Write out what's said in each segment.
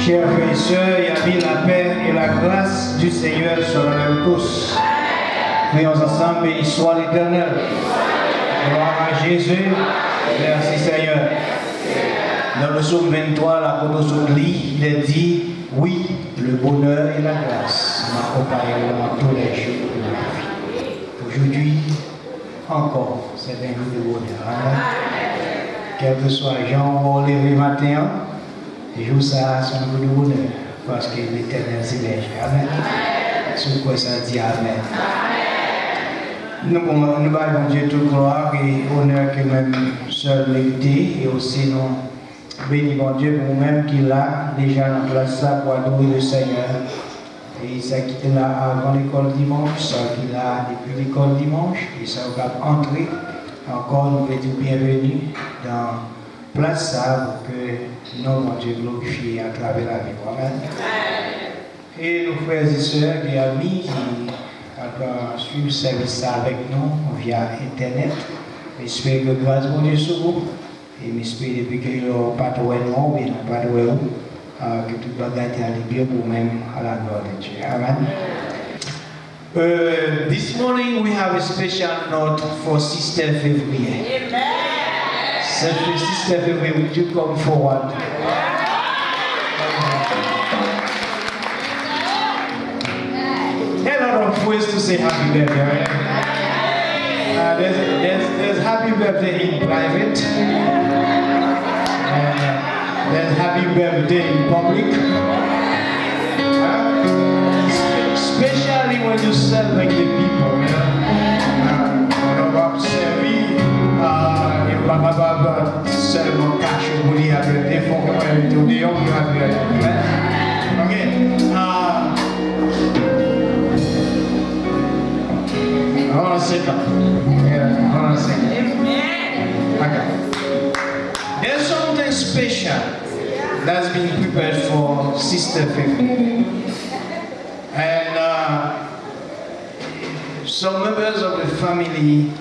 Chers frères et sœurs, il y a mis la paix et la grâce du Seigneur sur nous tous. Prions ensemble, béni soit l'Éternel. Gloire à Jésus. Merci Seigneur. Dans le psaume 23, la Kodoso lit, il est dit, oui, le bonheur et la grâce m'accompagneront tous les jours de ma vie. Aujourd'hui, encore, c'est un jour de bonheur. Amen. Quel que soit les gens vont lever le matin, les jours ça, c'est un jour de bonheur. Parce que l'Éternel s'est léger. Amen. C'est quoi ça dit Amen. Nous allons Dieu toute gloire et honneur que même seul mérité et aussi nous bénissons Dieu pour nous-mêmes qui l'a déjà en place ça pour adorer le Seigneur. Et ça qui était là avant l'école dimanche, ça qui est là depuis l'école dimanche, et ça va entrer. Encore nous voulons dire bienvenue dans place ça pour que nous, mon Dieu, glorifié à travers la vie. Amen. Et nos frères et sœurs et amis qui suivre le service avec nous via Internet. J'espère que grâce à Dieu sur vous. Et j'espère depuis que vous n'avez pas de ou bien pas de que tout le monde est bien pour même à la gloire de Dieu. Amen. This morning we have a special note for Sister Février. Amen. Sister Février, would you come forward? A lot of ways to say happy birthday, right? There's happy birthday in private. There's happy birthday in public. Especially when you celebrate the people, you know. Seulement cash au bout de la birthday, faut qu'on ait une tournée, on peut happy birthday. Okay. Hold on a second. Hold on a second. Okay. There's something special that's been prepared for Sister Février. And some members of the family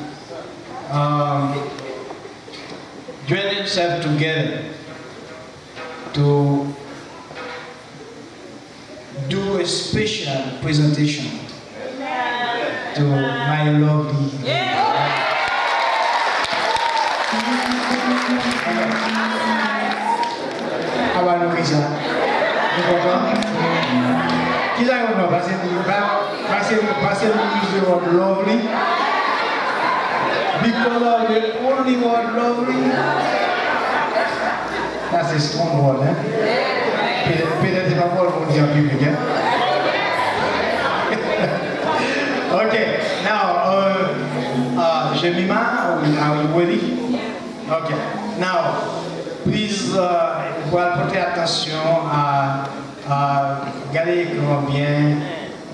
joined themselves together to do a special presentation to my lovely. How about Louisa? Qui est là? Passez le word lovely. Because of the only word lovely. That's a strong word, eh? Peut-être c'est pas pour le dire en public, hein? Okay, now, Jemima, are you ready? Okay, now, please, portez attention à garder l'écran bien,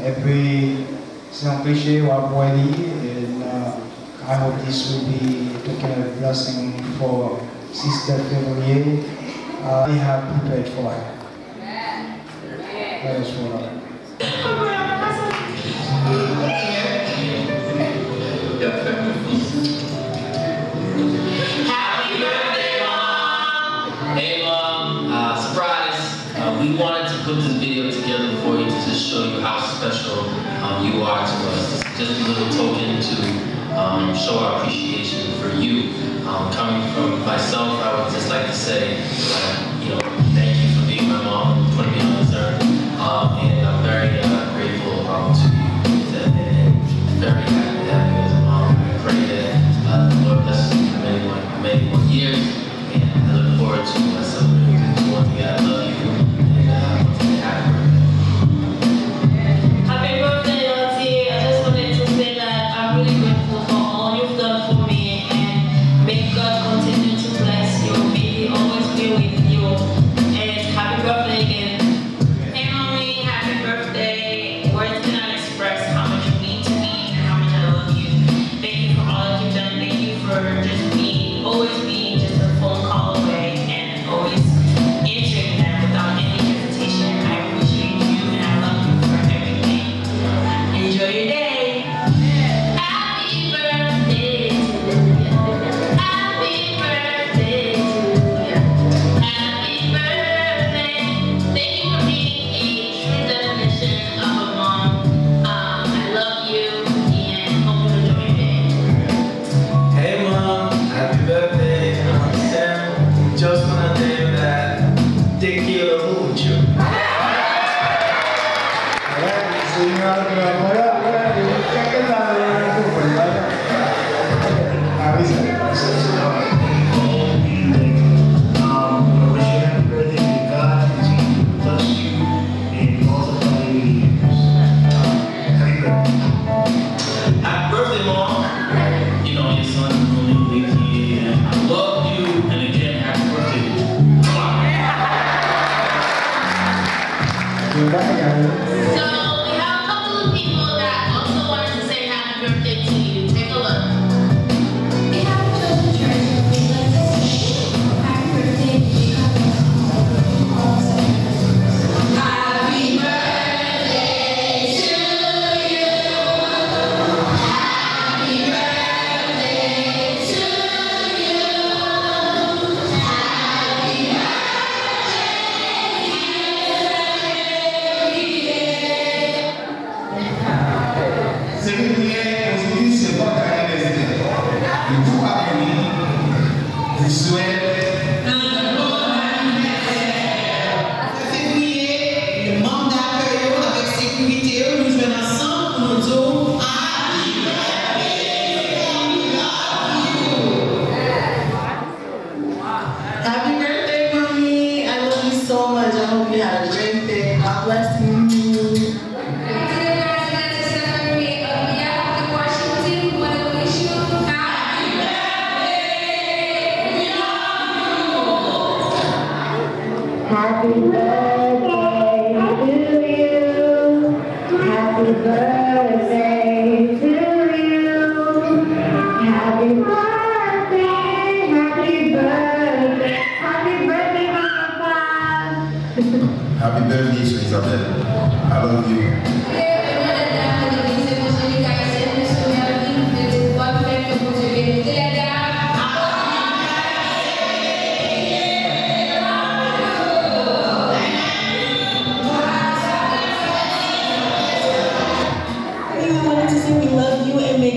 et puis, si on péché, ou à boire, and I hope this will be taking a blessing for Sister Février. We have prepared for her. Let us follow. Happy birthday, Mom! Hey, Mom. Surprise. We wanted to put this video together for you to just show you how special you are to us. Just a little token to show our appreciation for you. Coming from myself, I would just like to say, thank you for being my mom, for being on this earth. And I'm very grateful to you and very happy to have you as a mom. I pray that the Lord bless you for many more years, and I look forward to celebrating you once again. I love you, and once again, happy birthday. Happy birthday, Auntie. I just wanted to say that I'm really grateful for all you've done for me, and may God continue to bless you. May He always be with you. Happy birthday, Isabel. I love you.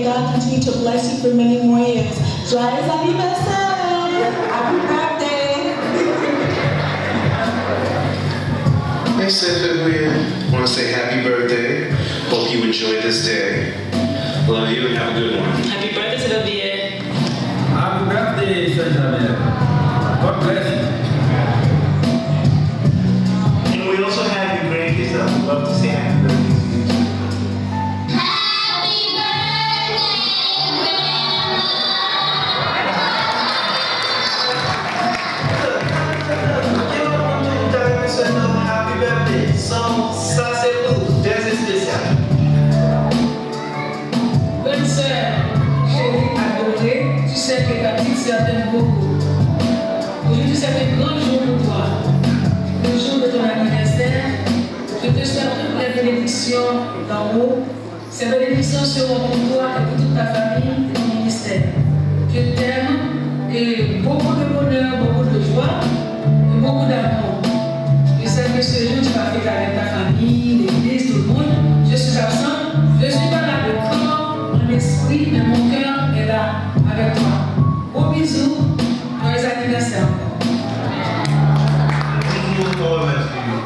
God continue to bless you for many more years. Joyeux anniversaire! Happy birthday! Hey, February. I want to say happy birthday. Hope you enjoy this day. Love you and have a good one. Happy birthday to the VA. Happy birthday, Sir Jamel. God bless you. And we also have the grandkids that would love to say happy birthday to you. Bonne sœur, chérie adorée, tu sais que ta petite sœur t'aime beaucoup. Aujourd'hui, c'est un grand jour pour toi. Le jour de ton anniversaire, je te souhaite toutes les bénédictions d'en haut. Ces bénédictions seront pour toi et pour toute ta famille et ton ministère. Je t'aime et beaucoup de bonheur, beaucoup de joie et beaucoup d'amour. Je sais que ce jour, tu vas fêter avec ta famille, l'église, tout le monde. Je suis absente, je suis pas là de corps, mon esprit, mais mon cœur est là avec toi. Gros bisous, joyeux anniversaire encore.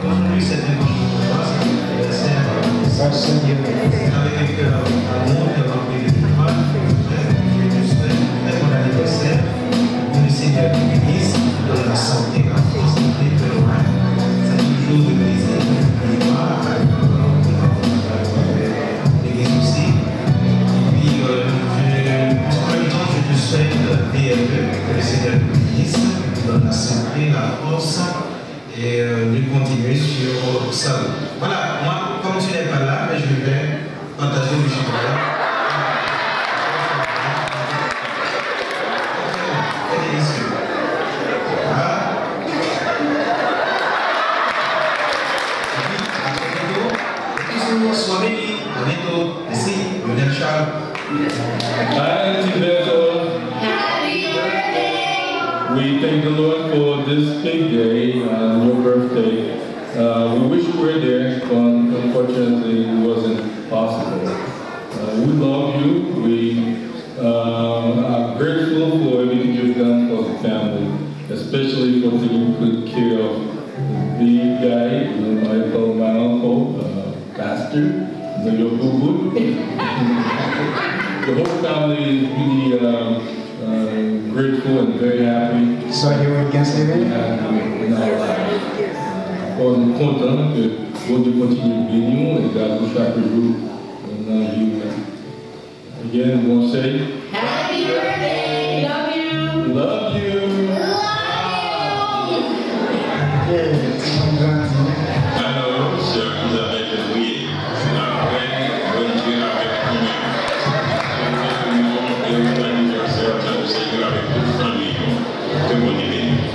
Aujourd'hui, c'est un bon jour pour toi, c'est un anniversaire. Avec un cœur d'amour, de rempli de joie. Je te souhaite un bon anniversaire. Que le Seigneur te bénisse, te donne la santé, la force, la paix, le loin. C'est toujours de plaisir, de joie, des soucis. Et puis, en même temps, je te souhaite PLE, que le Seigneur te bénisse, te donne la santé, la force. Et de continuer sur ça. Voilà, moi, comme tu n'es pas là, mais je vais partager le chocolat. C'est délicieux. Voilà. Et puis, toujours, soirée, à bientôt. Merci, Lionel Charles. Happy birthday. We thank the Lord for this big day, your birthday. We wish we were there, but unfortunately it wasn't possible. We love you. We are grateful for everything you've done for the family, especially for taking good care of the big guy, whom I call my uncle, Pastor that you're good. The whole family is really grateful and very happy. Soyez against the On est content que Dieu continue de bénir et garde chaque jour dans la vie. Again, we'll say, Happy birthday! Love you! love you. Alors, si vous avez prié, après, bonne Dieu avec nous-mêmes. Et mon anniversaire, ça nous Seigneur avec toute famille. Que bon événement.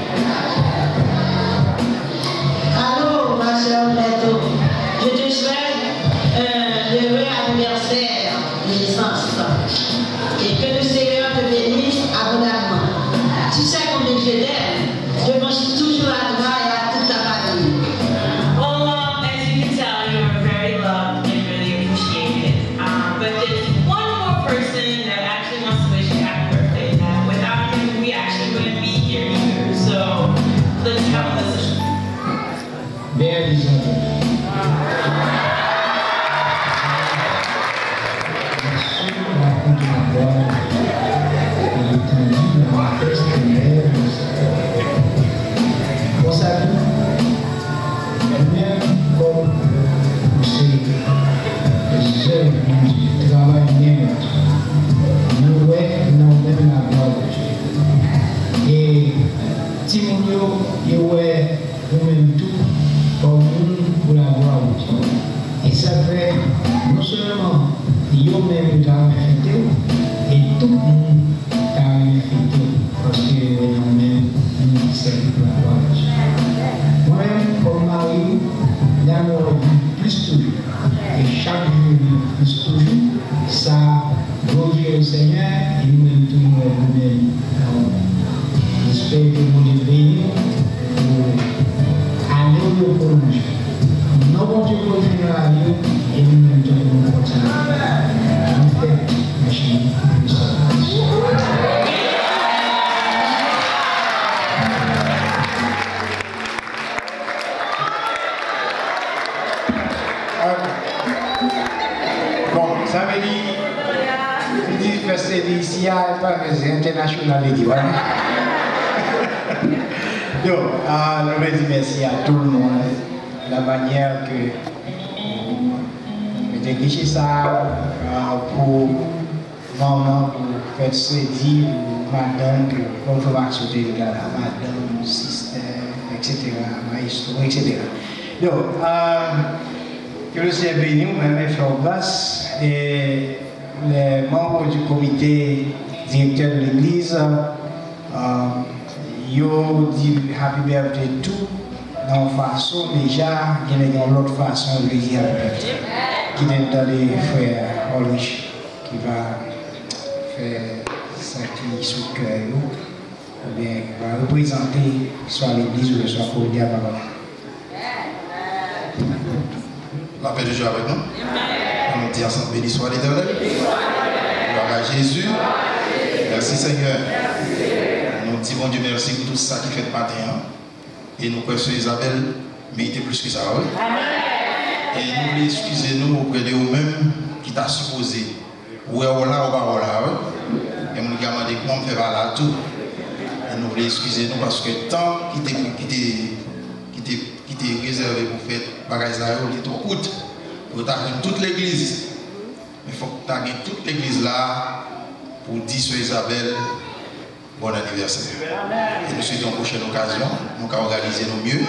Allô, ma soeur Neto, je te souhaite un heureux anniversaire de naissance et que le Seigneur te bénisse abondamment. Tu sais combien je t'aime, je pense toujours à toi et à toute ta famille. Well, as you can tell, you are very loved and really appreciated. But there's one more person that actually wants to wish you happy birthday. That without him, we actually wouldn't be here either. So let's have a listen. Belle Isabelle. Et ça fait non seulement eux-mêmes t'ont fêté, et tout le monde t'a fêté, parce que nous-mêmes, nous sommes pour la gloire. Moi-même, comme mari, l'amour vit plus toujours, et chaque jour vit plus toujours, ça glorifie le Seigneur, et nous-mêmes, tout le monde, nous-mêmes. J'espère que vous devez venir pour aller au prolonger. Não vão te continuar ali, ele não tem como continuar. Não tem, mas Bon, ça veut dire, je dis que c'est ici, pas que c'est international, voilà. Donc, je veux dire merci à tout le monde. La manière que vous avez guiché ça pour maman, pour faire ce dit, pour madame, que vous pouvez accepter la madame, sister, etc., maestro, etc. Donc, que le Seigneur bénisse, vous m'avez fait en place, et les membres du comité directeur de l'église, ils disent happy birthday to dans façon déjà, il y a une autre façon de dire qui est dans les frères Ulrich qui va faire ça qui est sous le cœur, ou bien va représenter soit l'église ou soit pour dire parole. La paix de Dieu avec nous. On nous dit ensemble, béni soit l'Éternel. Gloire à Jésus. Merci Seigneur. Nous disons bon Dieu merci pour tout ça qui fait matin. Et nous croyons que Isabelle méritait plus que ça. Oui? Et nous voulons excuser-nous auprès de vous-mêmes qui t'a supposé. Ou est là ou pas là. Et nous avons demandé comment on fait là tout. Et nous voulons excuser-nous parce que le temps qui était réservé pour faire bagage là, il était trop court. Pour t'arriver toute l'église. Il faut que tu aies toute l'église là pour dire sur Isabelle. Bon anniversaire. Et nous souhaitons une prochaine occasion, nous allons organiser nos mieux.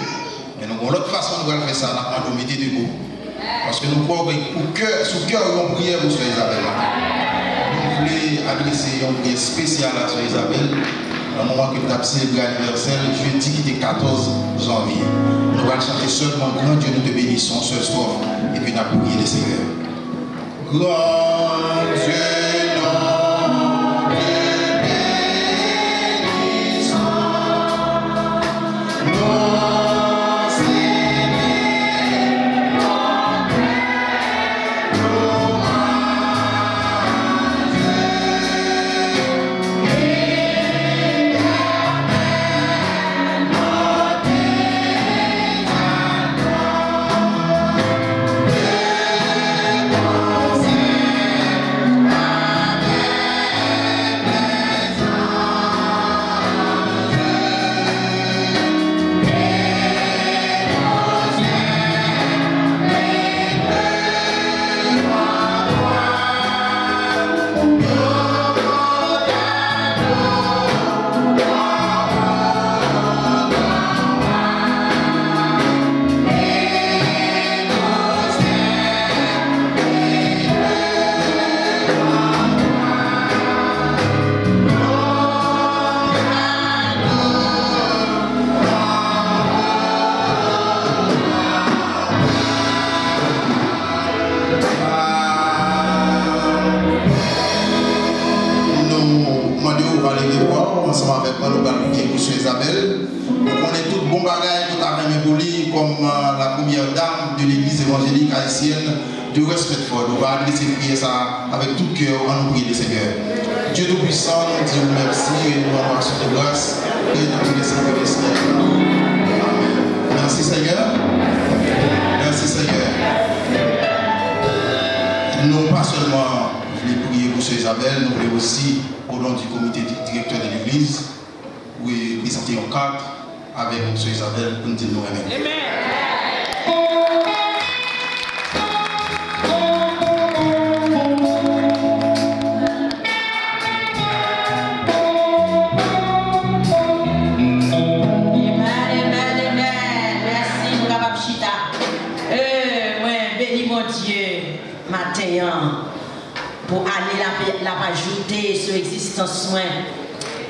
Mais nous avons l'autre façon de faire ça, nous allons mettre debout. Parce que nous croyons que sous cœur, nous avons prié pour Sœur Isabelle. Nous voulons adresser une prière spéciale à Sœur Isabelle. Dans le moment que nous avons célébré l'anniversaire, le jeudi qui était 14 janvier. Nous allons chanter seulement Grand Dieu, nous te bénissons, seule strophe. Et puis nous allons prier le Seigneur. Grand Dieu. Amen. comme la première dame de l'église évangélique haïtienne de Westford. On va adresser prier ça avec tout cœur en nous prier le Seigneur. Dieu Tout-Puissant, nous disons merci et nous avons action de grâce et nous nous laissons le Seigneur. Amen. Merci Seigneur. Merci Seigneur. Nous pas seulement voulons prier pour Sœur Isabelle, nous voulons aussi au nom du comité directeur de l'église, où est présenté en cadre avec Sœur Isabelle pour nous dire nous-mêmes. Amen. Pour aller la ajouter sur l'existence soin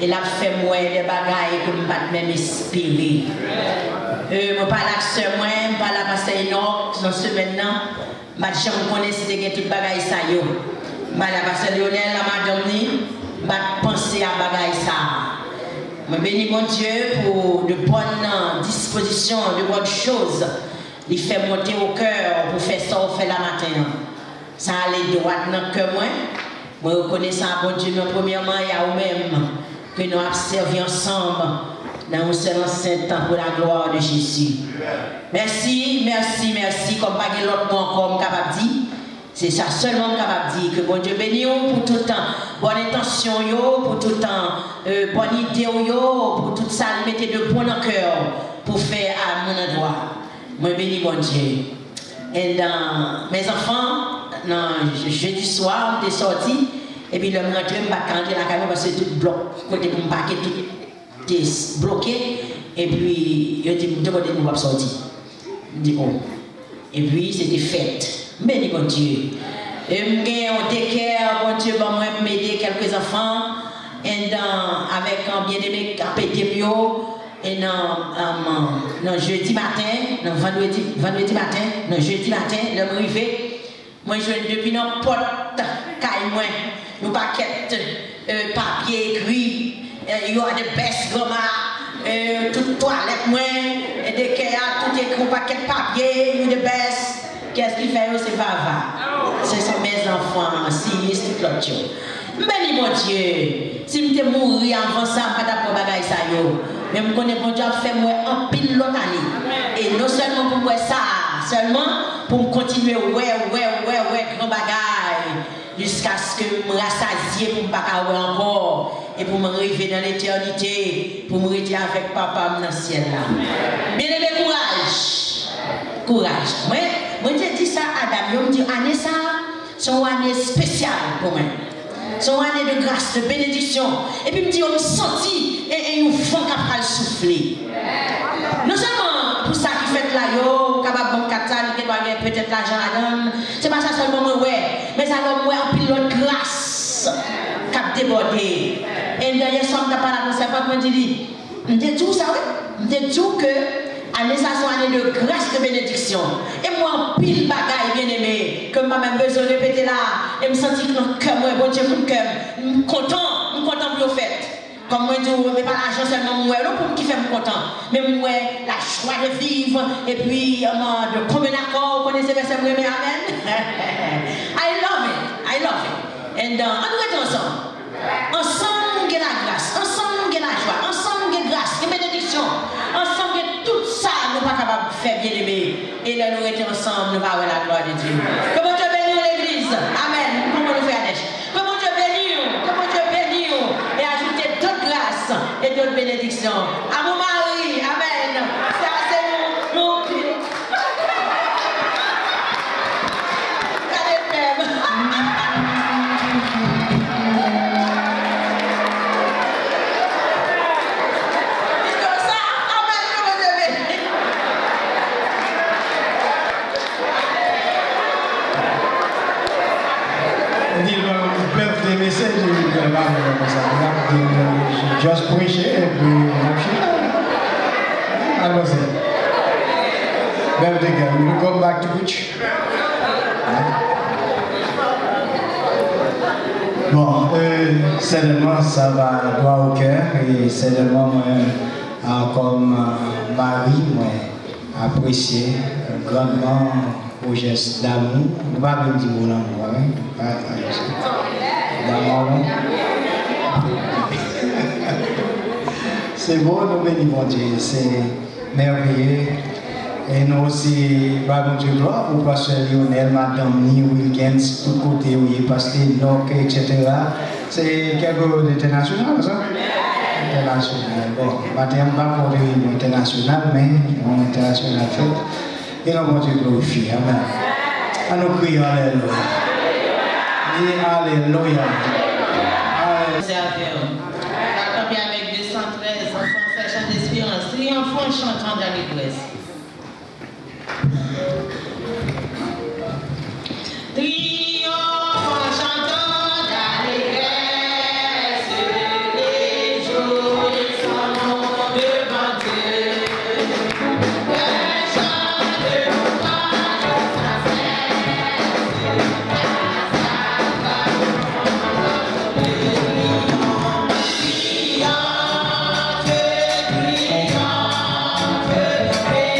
et la fait moi des bagailles pour me battre même inspirer. Je parle avec sœur moi, je parle avec pasteur Enoch dans ce maintenant, je connais si tu toute bagaille ça yo. Je parle avec pasteur Lionel, la madame ni, je penser à bagaille ça. Je bénis mon Dieu pour de bonnes dispositions, de bonnes choses. Il fait monter au cœur pour faire ça, on fait la matin. Ça allait droit dans le cœur. Moi, je reconnais ça, bon Dieu, mais premièrement, il y a vous-même que nous avons servi ensemble dans un seul enceinte pour la gloire de Jésus. Merci, merci, merci. Comme pas l'autre mot encore capable de dire, c'est ça seulement capable de dire que bon Dieu bénisse pour tout le temps, bonne intention, pour tout le temps, bonne idée, pour tout ça, mettez de points dans le cœur pour faire à mon endroit. Moi, bénis bon Dieu. Et mes enfants, jeudi soir, on est sorti, et puis le matin, je me battais la caméra parce que tout bloqué, côté pour me paquer, tout est bloqué, et puis je dis, de côté, nous va sortir. Je dis, oh. Et puis, c'était fête. Béni bon Dieu. Et on décare, bon Dieu, va m'aider quelques enfants, et avec un bien-aimé à péter bio. Et non, jeudi matin, non, vendredi matin, non, jeudi matin, le arrivé, moi je depuis nos portes, caille moi, nos paquets papier écrit, you are the best grammar, toute toilette moi, et dès qu'il y a tout écrit au paquet papier, you the best. Qu'est-ce qu'il fait? C'est Vava. Ce sont mes enfants, si c'est tout l'autre chose. Béni mon Dieu, si je mourir avant ça, je ne vais pas bagaille ça yo. Mais je connais mon Dieu fait moi en pile l'autre année. Et non seulement pour moi ça, seulement pour me continuer grand bagaille jusqu'à ce que je me rassasie pour ne pas encore et pour me rêver dans l'éternité, pour me rester avec papa dans le ciel là. Bien aimé, courage. Moi je dis ça à Adam, je me dis année ça, c'est une année spéciale pour moi. C'est une année de grâce, de bénédiction. Et puis, je me dis, on me sentit et un fond capable de souffler. Non seulement pour ça qui fait là, yo, capable de catal, peut-être l'argent à donner. C'est pas ça seulement moi, mais ça va moi en pilote grâce cap débordé. Et d'ailleurs, ça me parle à ça, je me dis, je dis tout ça, oui. Je dis tout que année ça soit année de grâce de bénédiction. Et moi, en pile bagaille bien aimé, que ma même besoin de répéter là, et me sentir que mon cœur, bon Dieu, mon cœur, content pour le fait. Comme moi, je ne pas l'argent seulement moi, non pour qui fait me content, mais moi, la joie de vivre, et puis de commun accord, vous connaissez verset moi, amen. I love it. Et on doit être ensemble. Ensemble, on a la grâce. Ensemble, on a la joie. Ensemble, on a la grâce, la bénédiction. Ensemble, tout ça, nous ne sommes pas capables de faire bien aimer. Et là, nous étions ensemble, nous allons avoir la gloire de Dieu. Comment Dieu bénit l'église? Amen. Comment nous faire Adèche? Comment Dieu bénit? Comment Dieu bénit? Et ajouter d'autres grâces et d'autres bénédictions. À mon mari, amen. Ça, c'est nous. Just preach it and we that was it. Birthday girl, will you come back to preach? Bon, certainement ça va droit au cœur et certainement comme mari, moi, apprécié grandement au geste d'amour. On va même dire mon amour, hein? D'amour. C'est beau, nous bénissons mon Dieu, c'est merveilleux. Et nous aussi, par Dieu gloire, pour Pasteur Lionel, Madame Ni Wilkins, tout côté où il est pasteur Noc, etc. C'est quelque chose d'international, ça? International. Bon, matin, on va pour des réunions internationales, mais on international fait. Et nous, mon Dieu, glorifie. Amen. À nous crier Alléluia. Alléluia. Accompagné avec 213 enfants, sachant d'espérance, triomphant chantant dans l'église. Triomphant chantant dans l'église, réjouissons devant Dieu. Le chant de louange sans cesse, triomphe, triomphe, triomphe.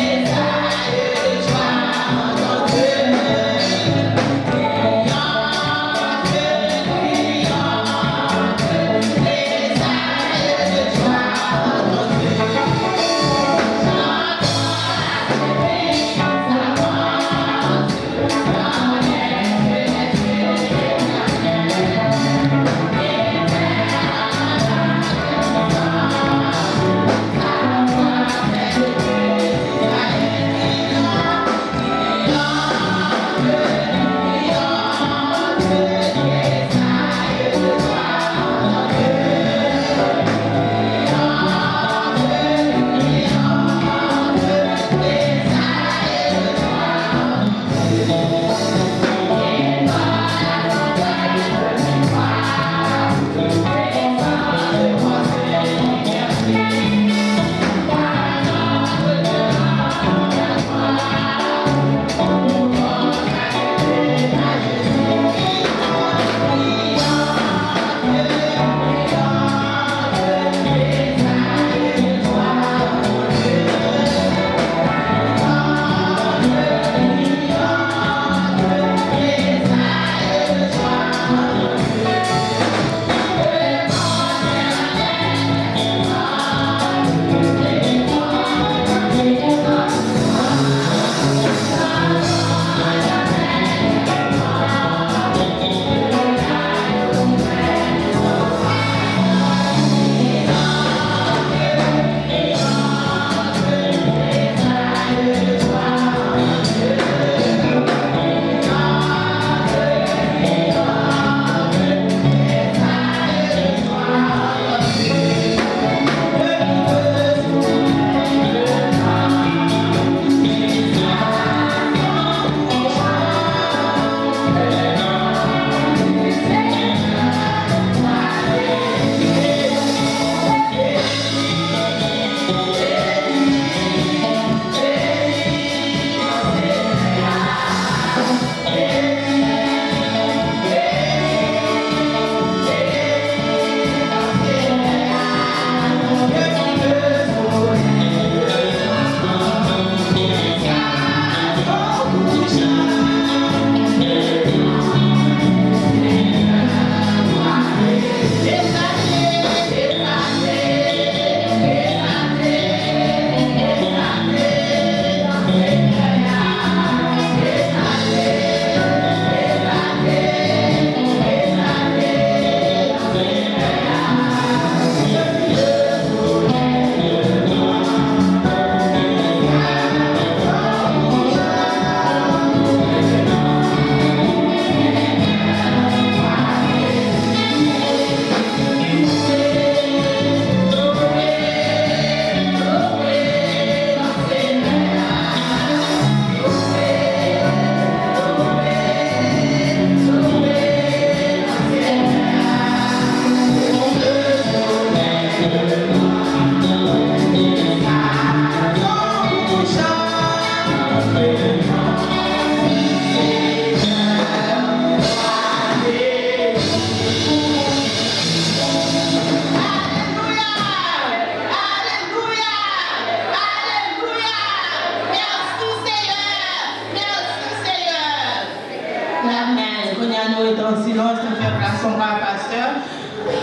nous est en silence, nous faisons place au pasteur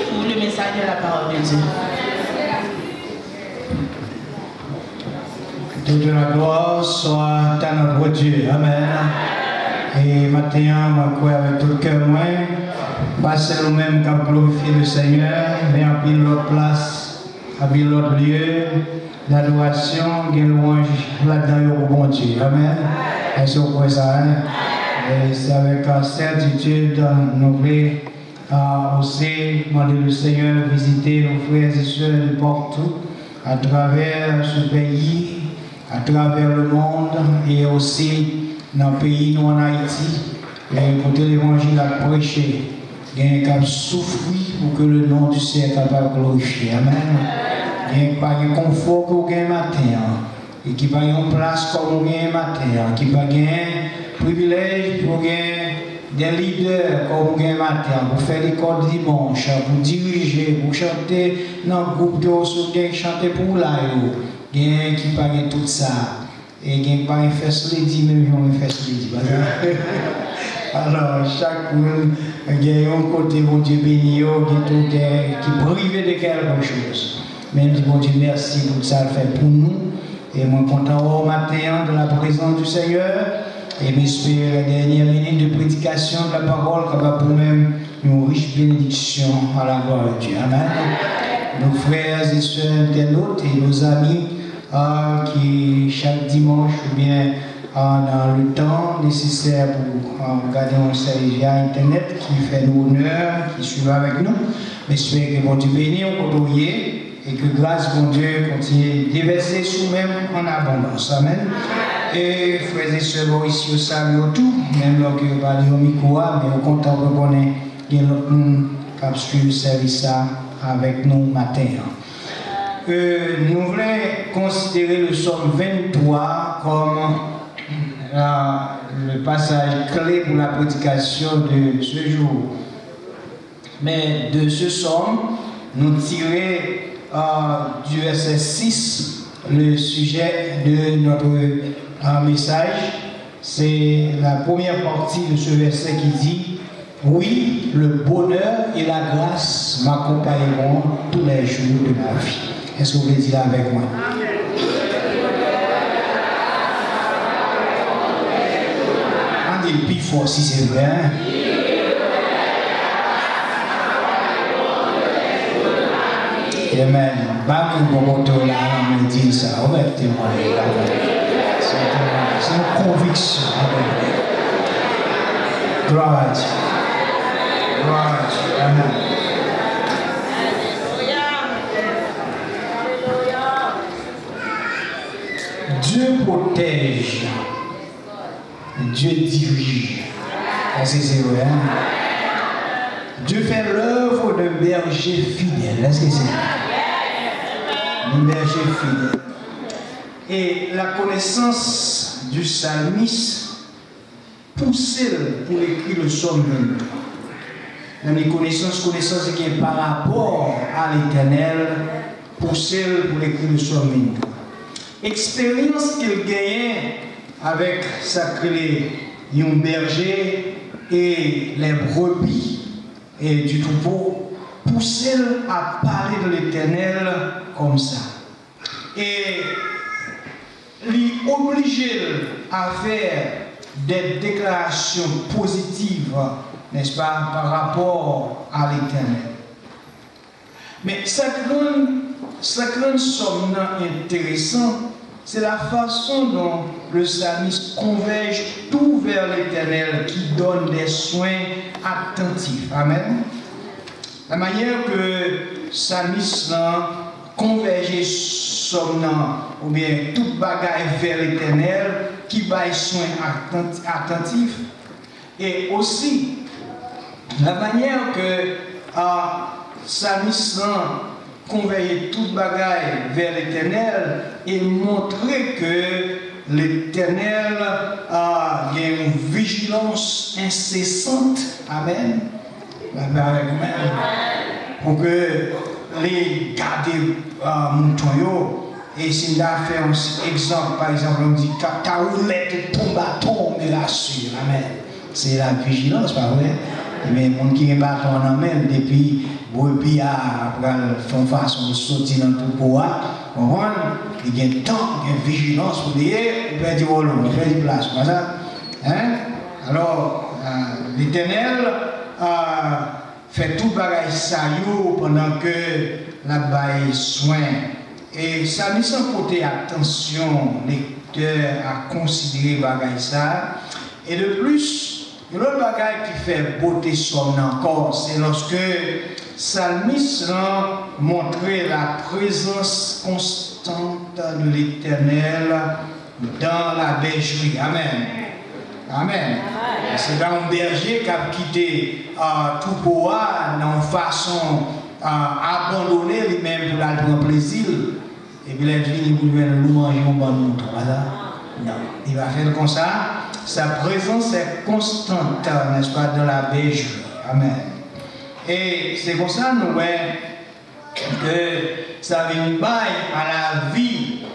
pour le message de la parole de Dieu. Toute la gloire soit à notre Dieu. Amen. Et maintenant, moi, crois avec tout le cœur, moi, passer nous-mêmes comme glorifier le Seigneur, mais à l'autre place, à l'autre lieu, d'adoration, de louange là-dedans, au bon Dieu. Amen. Est-ce que vous croyez ça? Et c'est avec certitude, nous voulons aussi demander le Seigneur visiter nos frères et sœurs de partout, à travers ce pays, à travers le monde et aussi dans le pays, nous en Haïti, et pour l'évangile à prêcher, il y a un souffrir pour que le nom du Seigneur soit capable de glorifier. Amen. Il n'y a pas de confort pour gagner matin, et qui pas une place comme gagner matin, qui pas gagner privilège pour gagner des leaders comme gagner matin, pour faire l'école dimanche, pour diriger, pour chanter dans le groupe de soutien, chanter pour l'aïe. Il y a qui parle tout ça. Et il y a pas un first lady, même un first lady. Alors, chaque monde, il y a un côté, bon Dieu béni, qui privé de quelque chose. Même si bon Dieu merci pour ça, le fait pour nous. Et moi, content au matin de la présence du Seigneur. Et j'espère la dernière minute de prédication de la parole, capable pour même une riche bénédiction à la gloire de Dieu. Amen. Nos frères et sœurs internautes et nos amis qui chaque dimanche ou bien dans le temps nécessaire pour regarder un service via Internet qui fait nous honneur, qui suit avec nous. J'espère que bon Dieu bénit, on côtoyer et que grâce bon Dieu continue de déverser sur même en abondance. Amen. Et frères et sœurs, ici au salut tout, même lorsque vous parlez au micro, mais au content de connaître qu'il y a l'autre monde qui suit le service avec nous matin. Nous voulons considérer le psaume 23 comme le passage clé pour la prédication de ce jour. Mais de ce psaume, nous tirons du verset 6 le sujet de notre message. C'est la première partie de ce verset qui dit: oui, le bonheur et la grâce m'accompagneront tous les jours de ma vie. Est-ce que vous voulez dire avec moi? On dit plus fort si c'est vrai. Hein? Amen. Bah, nous pouvons là, on dit ça. On va être témoin. C'est une conviction. Gloire à Dieu. Gloire à Dieu. Amen. Dieu protège, Dieu dirige. Est-ce que c'est vrai? Dieu fait l'œuvre de berger fidèle. Est-ce que c'est vrai? Un berger fidèle. Et la connaissance du psalmiste poussée pour écrire le psaume 23. Dans les connaissances qui est par rapport à l'Éternel, poussée pour écrire le psaume 23. Expérience qu'il gagnait avec sa clé, un berger et les brebis et du troupeau, poussait à parler de l'Éternel comme ça. Et lui obligeait à faire des déclarations positives, n'est-ce pas, par rapport à l'Éternel. Mais ça grande somme intéressant, c'est la façon dont le psalmiste converge tout vers l'Éternel qui donne des soins attentifs. Amen. La manière que le psalmiste converge somme ou bien toute bagaille vers l'Éternel qui baille soins attentifs. Et aussi la manière que psalmiste conveiller toute bagaille vers l'Éternel et montrer que l'Éternel a une vigilance incessante. Amen. Pour que les garder moutons. Et si on a fait un exemple, par exemple, on dit ta roulette tombe à tombe, mais là-dessus. Amen. c'est la vigilance, pas vrai? Mais les gens qui ne pas en main depuis brebis à faire façon de sortir dans tout bois, il y a un temps, il y a une vigilance pour dire, on fait du volume, on fait du place, pas ça? Hein? Alors, l'Éternel fait tout bagage saillot pendant que la baille soin. Et ça nous sans porter attention, lecteur, à considérer bagage ça. Et de plus, l'autre bagage qui fait beauté son encore, c'est lorsque Psalmiste montrait la présence constante de l'Éternel dans la bergerie. Amen. Amen. C'est dans un berger qui a quitté tout bois dans une façon abandonnée lui-même pour aller prendre plaisir. Et puis il a dit pour lui manger un bon mouton. Non, il va faire comme ça. Sa présence est constante, n'est-ce pas, dans la bergerie. Amen. Et c'est comme ça nous voyons que ça vient à la vie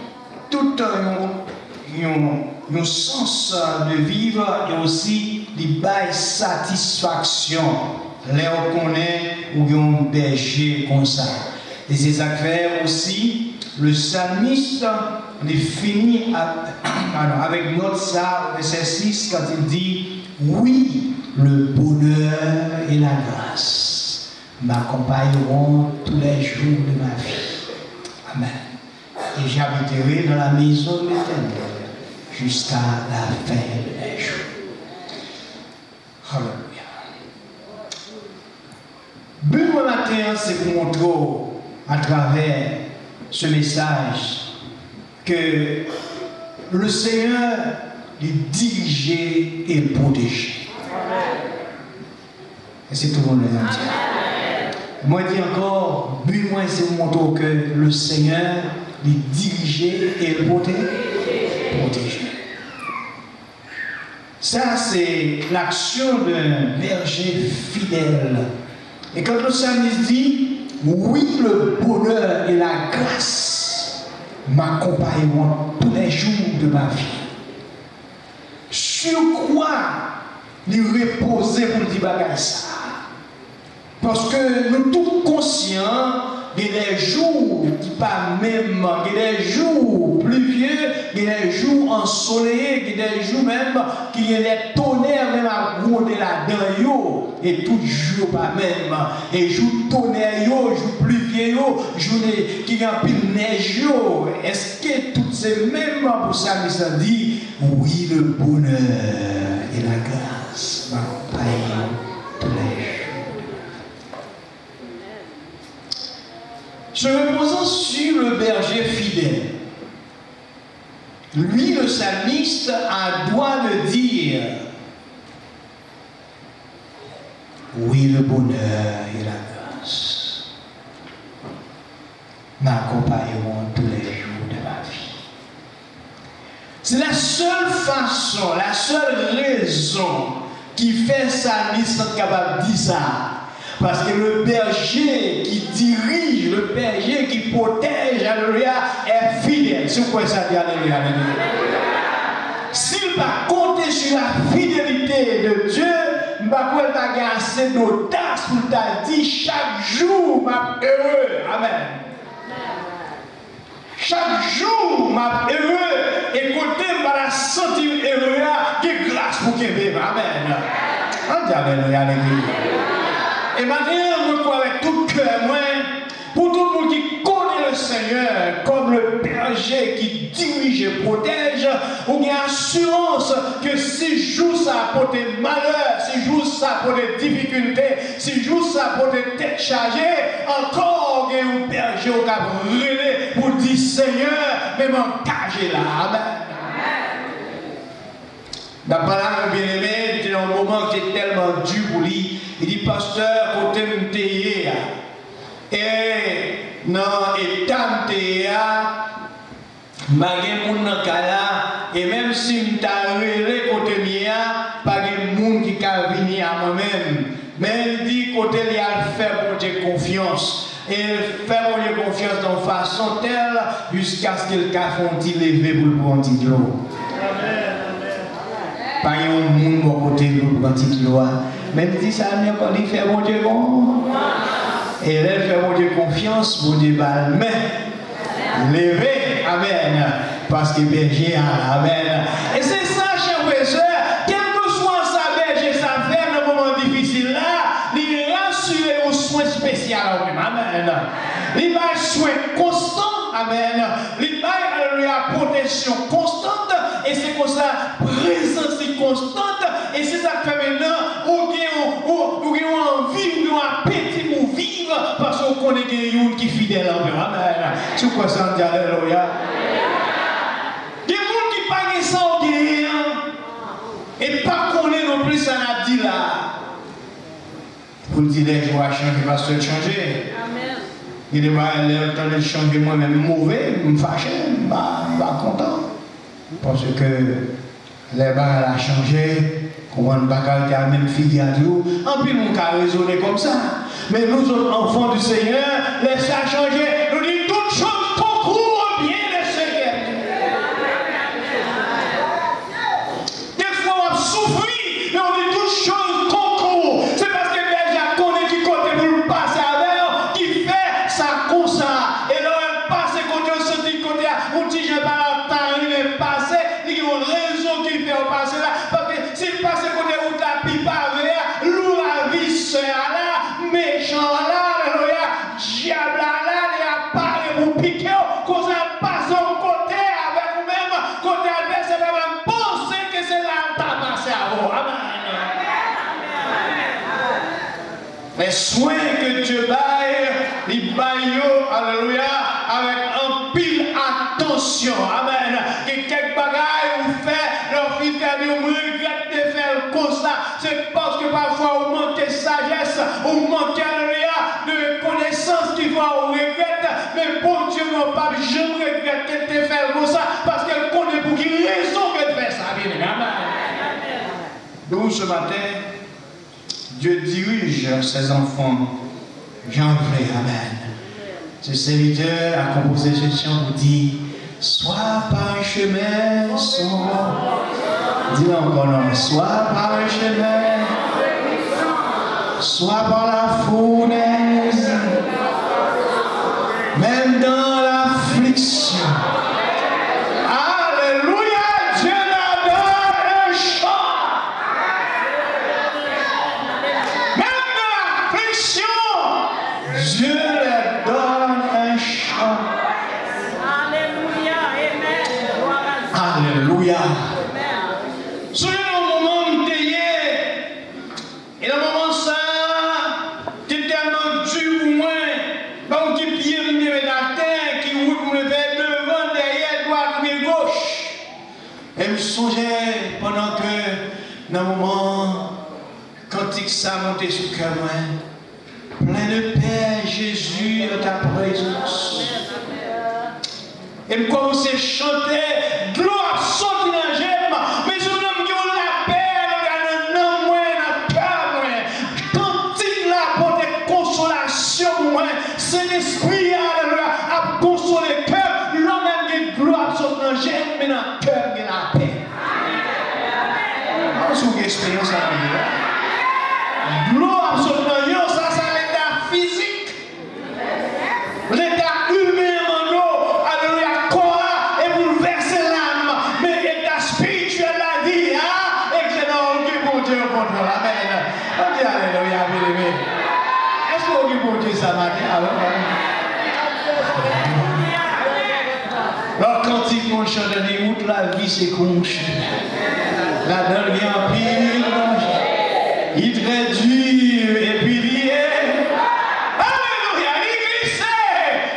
tout un sens de vivre et aussi des bails satisfaction. Là on connaît où un berger comme ça. Et c'est ça fait aussi le psalmiste finit avec notre ça, verset 6, quand il dit oui, le bonheur et la grâce m'accompagneront tous les jours de ma vie. Amen. Et j'habiterai dans la maison de l'Éternel jusqu'à la fin de mes jours. Alléluia. But mon matin, c'est pour montrer à travers ce message que le Seigneur est dirigé et protégé. Et c'est tout le monde le dit. Moi, je dis encore, but moi, c'est pour montrer que le Seigneur est dirigé et protégé. Ça, c'est l'action d'un berger fidèle. Et quand le psalmiste dit, oui, le bonheur et la grâce m'accompagneront tous les jours de ma vie. Sur quoi nous reposer pour dire bagaille ça? Parce que nous tous conscients, il y a des jours qui pas même, il y a des jours pluvieux, il y a des jours ensoleillés, il y a des jours même qui y a des tonnerres même à gronder là-dedans, et tout jour pas même. Et jour tonnerre, jour pluvieux, jour qui y a un peu de neige. Est-ce que toutes ces mêmes pour ça, ça dit, oui, le bonheur et la grâce m'accompagnent tous les jours. Se reposant sur le berger fidèle, lui, le psalmiste, a droit de dire oui, le bonheur et la grâce m'accompagneront tous les jours de ma vie. C'est la seule façon, la seule raison qui fait psalmiste capable de dire ça. Parce que le berger qui dirige, le berger qui protège, alléluia, est fidèle. C'est quoi ça dit, alléluia, alléluia. S'il va compter sur la fidélité de Dieu, il va avoir assez d'audace pour te dire chaque jour, je suis heureux. Amen. Chaque jour, je suis heureux. Et côté, je vais la sentir heureux, qui est grâce pour qu'il vive. Amen. On dit alléluia, alléluia. Et maintenant, je crois avec tout cœur, moi, pour tout le monde qui connaît le Seigneur comme le berger qui dirige et protège, on a assurance que si jour ça apporte malheur, si jour ça apporte difficultés, si jour ça apporte tête chargée, encore il y a un berger qui a brûlé pour dire Seigneur, même engagé là. Amen. D'après là, bien aimé, il était dans un moment qui était tellement dur pour lui. Il dit, pasteur, côté m'téye, et non, et tant m'téye, bagay moun nan kala, et même si m'ta relé côté mia, bagay moun qui ka vini à moi-même. Mais il dit, côté li a fait pour Dieu confiance. Et il fait pour Dieu confiance dans façon telle, jusqu'à ce qu'il ka fonti lever pour le prendre de l'eau. Pas un monde pour côté de l'autre même si ça vient quand il fait mon Dieu bon. Et elle fait mon Dieu confiance, mon Dieu balle. Mais levé, amen. Parce que berger a, amen. Et c'est ça, chers frères et sœurs, quel que soit sa berger, ça fait dans un moment difficile là, il rassure au soin spécial, amen. Il va soin constant, amen. Il va la protection constante, et c'est comme ça, présence constante, et c'est ça que fait maintenant, ou avez envie, ou appétit pour vivre, parce qu'on connaît quelqu'un qui est fidèle en amen. C'est quoi ça, alléluia? Il y a des gens qui parlent sans rien, et pas connaître non plus ça n'a dit là. Pour dire les jours à changer, parce que changer. Il est temps de changer moi-même mauvais, me fâché, pas content. Parce que les barres a changé, comment ne pas la même fille à Dieu. En plus, on peut raisonner comme ça. Mais nous autres enfants du Seigneur, laissez ça changer. Nous disons toutes choses concourent bien le Seigneur. Des fois, on souffre, mais on dit toutes choses concourent. C'est parce que déjà connaît qui côté pour le passer avec, qui fait ça comme ça. Et là, on passe côté, on se dit côté, on dit, je ne vais pas attendre, il est passé, il y a une raison qui fait passer là. Parce que s'il passe côté où la pipe avec, l'eau la vie c'est là, méchant là, diable là, il a parlé pour piquer, qu'on ça passe au côté avec vous-même, côté adversaire, même penser que c'est là que tu as passé à vous. Amen. Les soins que Dieu baille, il baille, alléluia, avec un pile attention. Amen. Et quelques bagailles vous fait, leur fils a dit, on regrette de faire comme ça. C'est parce que parfois on manque de sagesse, on manque de connaissance qui va au regret. Mais pour Dieu, non pas, je regrette de faire comme ça parce qu'elle connaît pour quelle raison qu'elle fait ça. Amen. Donc ce matin, Dieu dirige ses enfants. J'en veux, amen. Ce serviteur a composé ce chant pour dire, soit par un chemin sombre, dis encore non, soit par un chemin, soit par la fournaise, même dans l'affliction. Alléluia, Dieu leur donne un chant. Même dans l'affliction, Dieu leur donne un chant. Alléluia. Souvenez au moment où tu es, et dans le moment ça, tu es tellement dur pour moi, donc tu pieds me lever la terre, qui roule me lever devant, derrière, droite, mais gauche. Et me songeais pendant que, dans le moment, quand ça montait sur le cœur, plein de paix, Jésus, dans ta présence. Et me commençais à chanter, gloire sortie dans le gemme, mais je me dis la paix, dans le cœur, cantique là pour des consolations, c'est l'esprit à consoler le cœur, l'homme même qui gloire sortie dans le gemme, mais dans le cœur, il y a la paix. C'est une expérience à la gloire sortie dans le gemme, ça c'est l'état physique, l'état humain. Alors quand il mon chant de déroute, la vie c'est conche. La donne vient en pile, il très dur et puis il est. Alléluia, il glisse.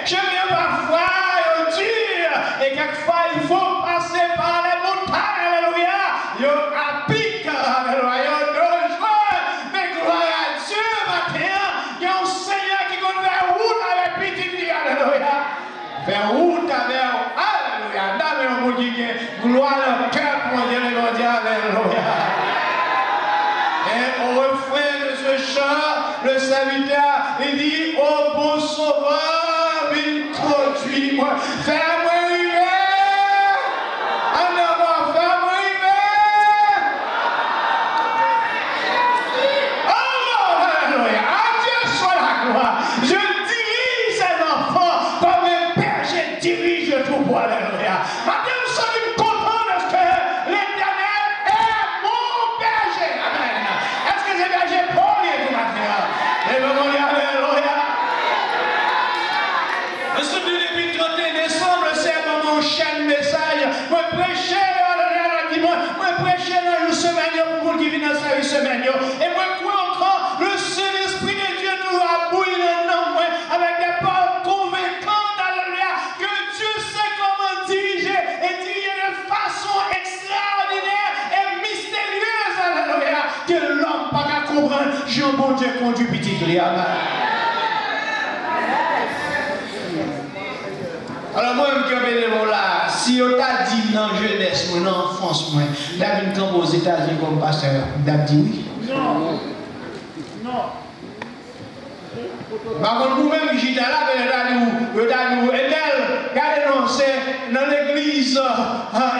Je viens parfois, il dur. Et quelquefois il faut passer par les montagnes, alléluia. Il a pique, alléluia. Faire route avec, alléluia, dans le monde gloire au cœur pour Dieu, alléluia. Et au refrain de ce chant, le serviteur, il dit, ô bon sauveur, introduis-moi, fais-moi arriver, en avant, fais-moi arriver, Jean bon Dieu conduit petit Amen. Alors moi, je me là, si on t'a dit dans la jeunesse, dans l'enfance, David Camp aux États-Unis comme pasteur, David dit oui. Non. Par contre, vous-même, j'étais là, regardez-nous, c'est dans l'église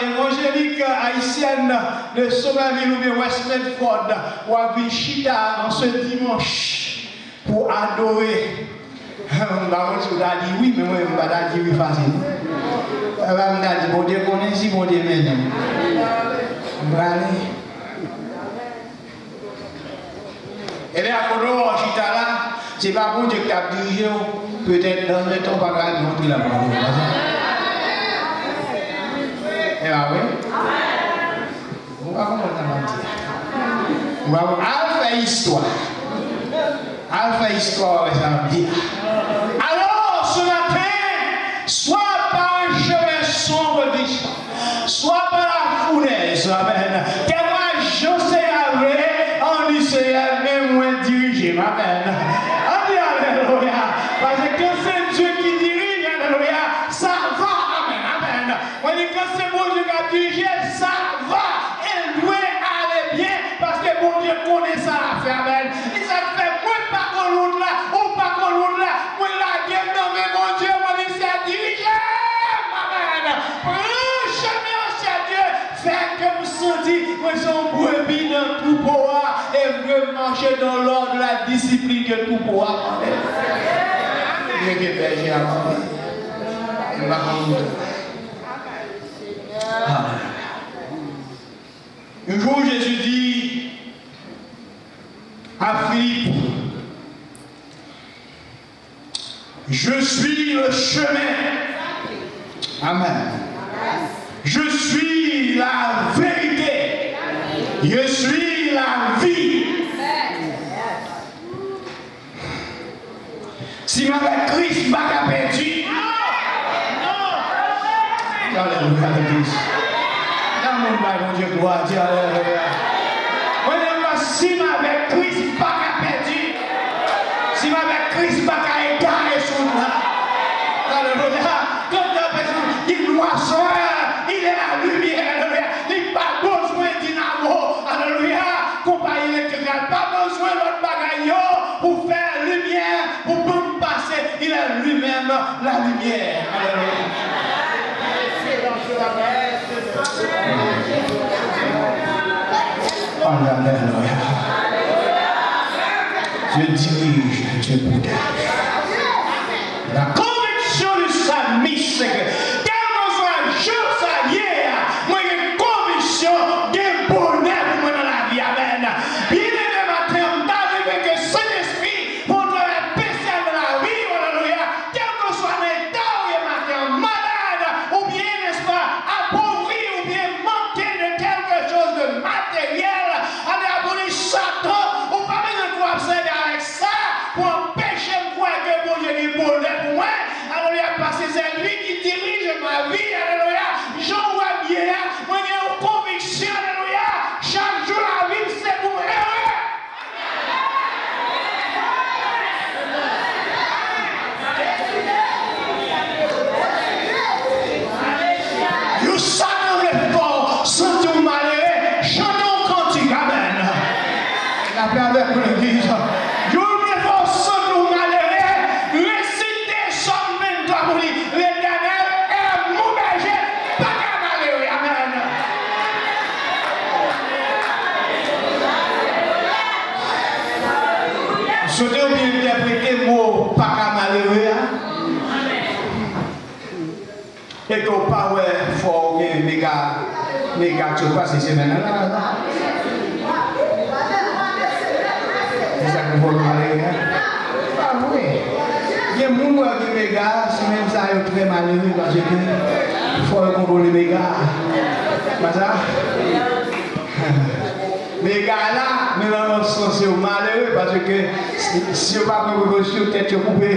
évangélique haïtienne de Somerville ou bien West Medford, où a vu Chita en ce dimanche pour adorer. Je dit oui, mais moi, je ne vais pas dire oui facile. Je vais dire, bon Dieu, connaît si bon Dieu m'aime. Je vais aller. Et bien, à côté Chita là, c'est pas bon Dieu qui t'a dirigé, peut-être dans le temps, pas grave, on prie la parole. Et bien, oui. On va comment on va dire. Alpha histoire. Alpha histoire, ça veut dire. Alors, ce matin, soit par un chemin sombre d'Égypte, soit par la fournaise, amen. Que moi, je sais avec, on dit c'est même moins dirigé, amen. On dit alléluia. Parce que c'est Dieu qui dirige, alléluia, ça va, amen, amen. On dit que c'est bon Dieu qui a dirigé, ça va. Elle doit aller bien, parce que bon Dieu connaît ça à faire, amen. Il ça fait pas qu'on l'autre là, ou pas qu'on l'autre là, moi la gueule, non mais mon Dieu, moi je suis à diriger, amen. Chemin, Dieu, fait que vous sentez, moi son brebis dans tout pouvoir, et vous marcher dans l'ordre de la discipline de tout pouvoir. Dieu qui est berger à moi. Il va comme un jour, Jésus dit à Philippe, je suis le chemin. Amen. Je suis la vérité. Je suis la vie. Si ma Christ va pas perdu. Alléluia, l'église. Dans mon bail, mon Dieu, gloire, Dieu, alléluia. Si ma Christ va pas perdu. Si ma Christ va pas égaré sur moi. Alléluia. Quand la personne, il noirceur, il est la lumière, alléluia. Il n'a pas besoin de dynamo, alléluia. Compagnie électrique, pas besoin de bagaille pour faire lumière, pour nous passer. Il est lui-même la lumière. Alléluia. Alléluia. Je dirige, je protège. La conviction du psalmiste, c'est que quel que soit le jour ça hier, moi j'ai une conviction d'un bonheur pour moi dans la vie. Amen. Bien le matin, on t'a dit que Saint-Esprit, pour nous la spéciale de la vie, alléluia, quel que soit l'état où il est matin, malade, ou bien, n'est-ce pas, appauvri, ou bien manqué de quelque chose de matériel, allez abonner Satan, ou pas même quoi observer avec ça, pour empêcher de croire que bon Dieu est bonheur pour moi. Alléluia, parce que c'est lui qui dirige ma vie. Alléluia, j'en vois bien. Moi, j'ai une conviction. Alléluia, chaque jour la vie, c'est pour heureux. Vous savez fort, sentez-vous malheureux, chantons cantique. Amen. La paix avec l'église. Je dois bien interpréter le mot pas qu'à malheureux. Et que pas ouais, fort, méga, tu vois, c'est semaine là. C'est ça que vous malheureux. Ah oui. Il y a des gens qui méga, c'est même ça, ils sont très malheureux parce qu'il faut contrôler les méga. Pas ça? Les gars là, mais dans l'autre sens, c'est malheureux parce que si on ne pas de promotion, peut-être coupé.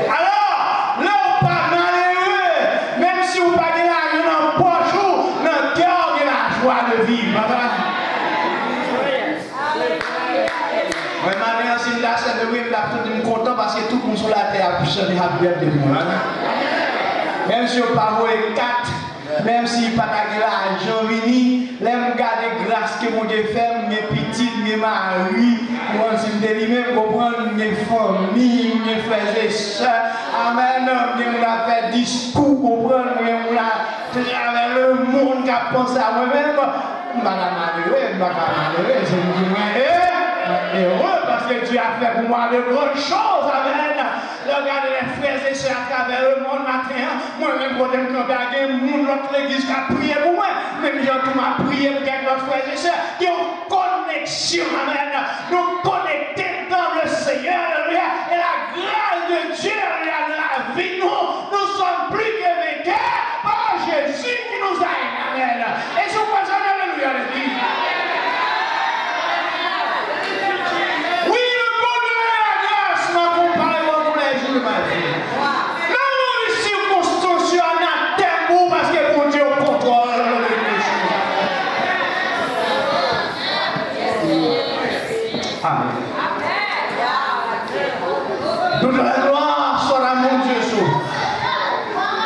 Alors, là, on pas malheureux, même si vous n'avez pas de l'argent dans le poche, dans le cœur, il y a la joie de vivre. Moi, je suis là, c'est de je suis content parce que tout le monde sur la terre a pu chanter happy de moi. Même si on parle 4, même si pas l'argent vini, l'aime garder grâce que mon Dieu fait, mes petites, mes maris, moi si je me comprendre mes familles, mes frères et sœurs. Amen. On a fait discours, comprendre, on a travers le monde qui a pensé à moi-même. Je suis malheureux, c'est heureux parce que Dieu a fait pour moi de grandes choses. Amen. Regardez les frères et sœurs à travers le monde matin. Moi-même, quand je me campé, il y a l'autre église qui a prié pour moi. Même j'ai tout m'a prié pour quelques frères et sœurs qui ont connexion. Amen. Nous connecter dans le Seigneur. Et la grâce de Dieu dans la vie, nous sommes plus que vainqueurs par Jésus qui nous a aidés. Amen. Et je crois que alléluia, les filles. Toute la gloire soit à mon Dieu sauve.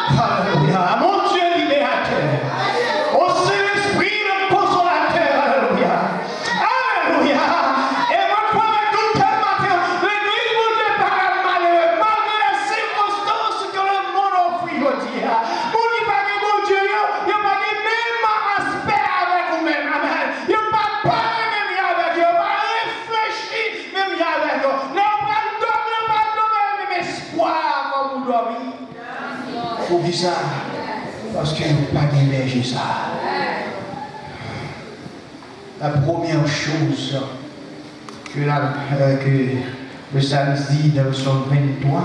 Alléluia. À mon Dieu libérateur. Au Saint-Esprit le consolateur. Alléluia. Alléluia. Et moi, avec tout le matin, l'église vous n'est pas malheureux, malgré les circonstances que le monde offre aujourd'hui. Vous n'avez pas de mon Dieu, il n'y a pas de même aspect avec vous-même. Amen. Il n'y a pas de parler même avec vous, il n'y a pas de réfléchir même avec vous. Il faut dire ça parce que nous pas d'énergie ça. La première chose que le psalmiste dit dans le psaume 23,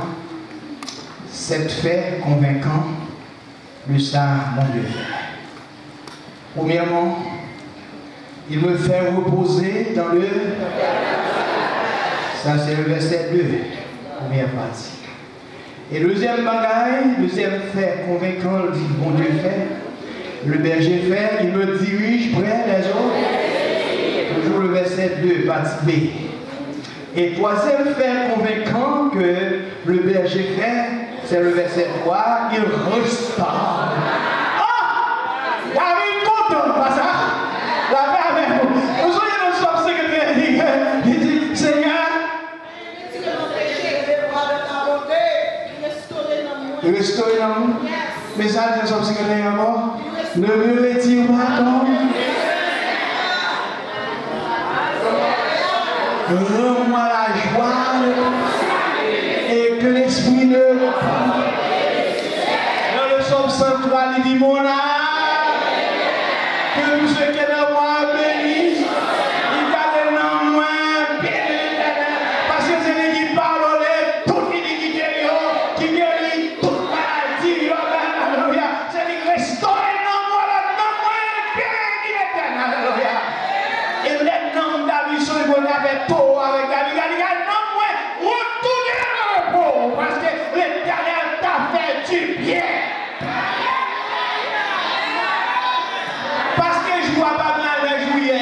cette fait convaincant le Saint mon Dieu. Premièrement, il me fait reposer dans le. Ça c'est le verset 2, première partie. Et deuxième bagaille, deuxième fait convaincant, le bon Dieu fait, le berger fait, il me dirige près des autres. Toujours le verset 2, partie B. Et troisième fait convaincant que le berger fait, c'est le verset 3, il restaure. Ah! David content, pas ça? La paix avec vous. Vous soyez le soir secrétaire, il dit, Seigneur, restaurer dans nous. Mais ça, c'est son secrétaire à mort. Ne me retire pas ton. Rends-moi la joie et que l'esprit ne. Dans le psaume 103, il dit mon âme, que tout ce qui est dans moi bénisse. Il garde dans moi béni. Parce que c'est lui qui parle toute iniquité, qui guérit toute maladie. C'est lui qui restaure dans moi, béni l'éternel. Alléluia. Et les noms David sont les bons avec toi, avec David. Non, moi, retournez dans le repos. Parce que l'éternel t'a fait du bien. Parce que je ne vois pas bien avec jouer,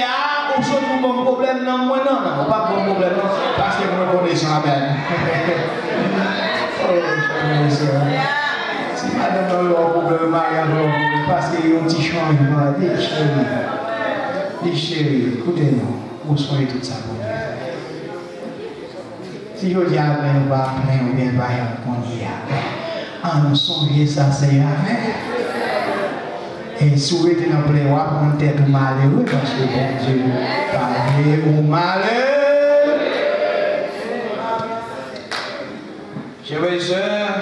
ou soit pour mon problème, non, moi, non, pas pour mon problème, non, parce que vous me connaissez, amen. Si madame a un problème, parce qu'il y a un petit changement, dis chérie, écoutez-nous, vous soyez tout ça pour nous. Si je dis à vous, on va plein ou bien pas répondre, nous sommes ça, c'est amen. Et si vous êtes dans le play, vous allez être malheureux parce que bon Dieu parle au malheur. Chers et sœurs,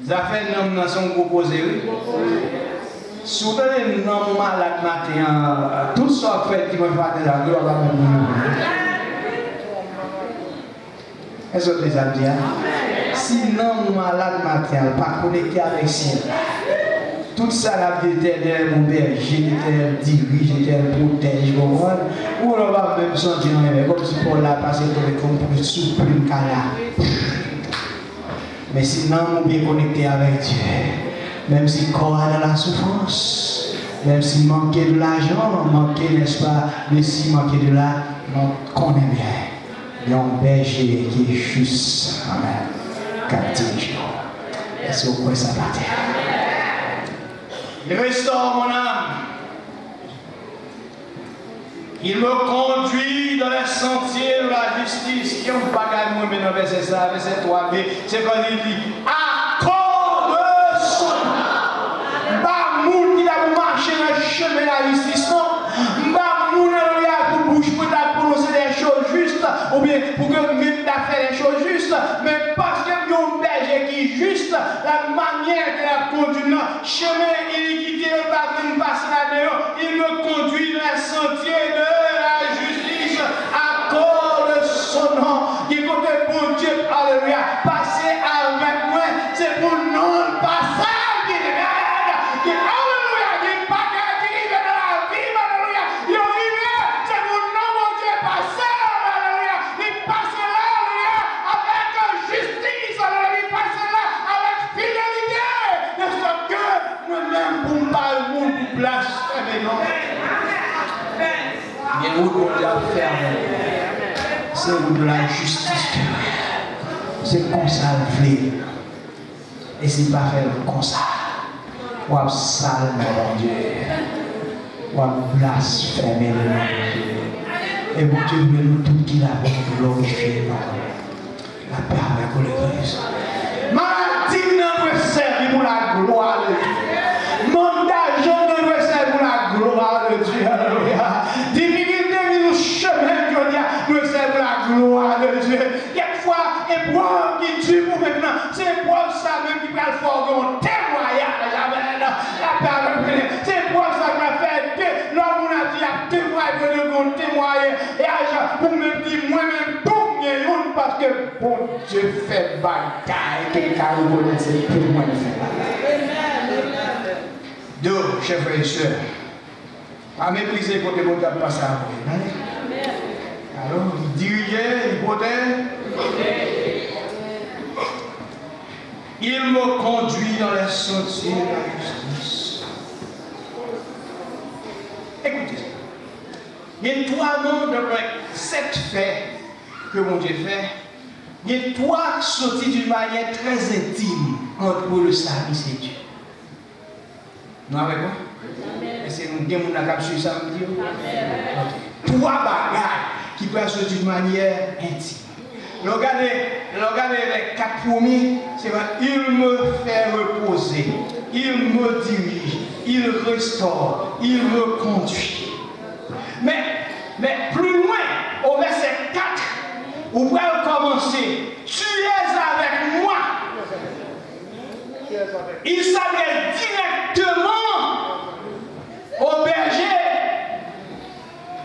les affaires nous sont proposées. Souvent, les noms malades matin, tout ça fait qui me fait de la gloire à mon Est-ce que les amis, si non malade matin, pas connecté avec ciel, tout ça la vie éternelle, mon berger, l'éternel dirige, l'éternel protège, ou on va même sentir comme si pour la passer comme pour souffler une cala. Mais sinon, on est bien connecté avec Dieu. Même si le corps est dans la souffrance, Même s'il manquait de l'argent, on manquait, n'est-ce pas, mais s'il manquait de là, on connaît bien. Il y a un berger qui est juste. Amen. Captif. Est-ce que vous pouvez ça battre? Il restaure mon âme. Il me conduit dans les sentiers de la justice. Qui ont bagage moi maintenant verset ça, verset 3b. C'est quand il dit à cause de son âme. Pas moun qui a marché dans le chemin de la justice. Pas moun qui a pour bouche pour prononcer des choses justes ou bien pour que même faire des choses justes, mais parce que mon berger qui est juste, la manière qu'il a conduit dans le chemin iniquité, il me conduit dans le sentier de la justice à cause de son nom. Il faut que bon Dieu, alléluia, passer avec moi, c'est pour non le passage. Alléluia, il n'est pas arrivé dans la vie, alléluia. Il est arrivé, c'est pour non mon Dieu passer, alléluia. Il passe là, alléluia, avec justice, alléluia. Il passe là avec fidélité. N'est-ce que moi-même, pour me parler, pour blasphémer, non? Il y a une route pour la faire. C'est de la justice. C'est comme ça le fait. Et c'est pas faire comme ça. Ou à sale, mon Dieu. Ou à blasphémer le nom de Dieu. Et mon Dieu, nous tout qui l'a glorifié. La paix avec l'église. Martine nous servir pour la gloire de Dieu. Mon d'argent nous servir pour la gloire de Dieu. Alléluia. Divinité nous chemin nous servir pour la gloire de Dieu. Quelquefois, épreuve qui tue pour maintenant, c'est épreuve ça même qui va le faire un témoignage. Amen. La paix avec l'église. C'est épreuve ça qui va faire l'homme a dit à témoigner et pour me dire moi-même tout. Parce que bon Dieu fait bagaille, quelqu'un vous connaissez tout le monde fait bagaille. Deux, chers frères et sœurs, à mépriser côté bon Dieu passe à vous. Alors, il dirigeait, il potait. Il me conduit dans les sentiers de la justice. Écoutez ça. Il y a trois noms de 7 faits que mon Dieu fait. Il y a 3 sorties d'une manière très intime entre le salut et Dieu. Nous avec moi? Est-ce que nous avons une capsule samedi? 3 bagages qui peuvent sortir d'une manière intime. Regardez les 4 premiers, c'est vrai, il me fait reposer, il me dirige, il restaure, il me conduit. Mais plus loin, au verset 4, vous pouvez commencer. Tu es avec moi. Il s'adresse directement au berger.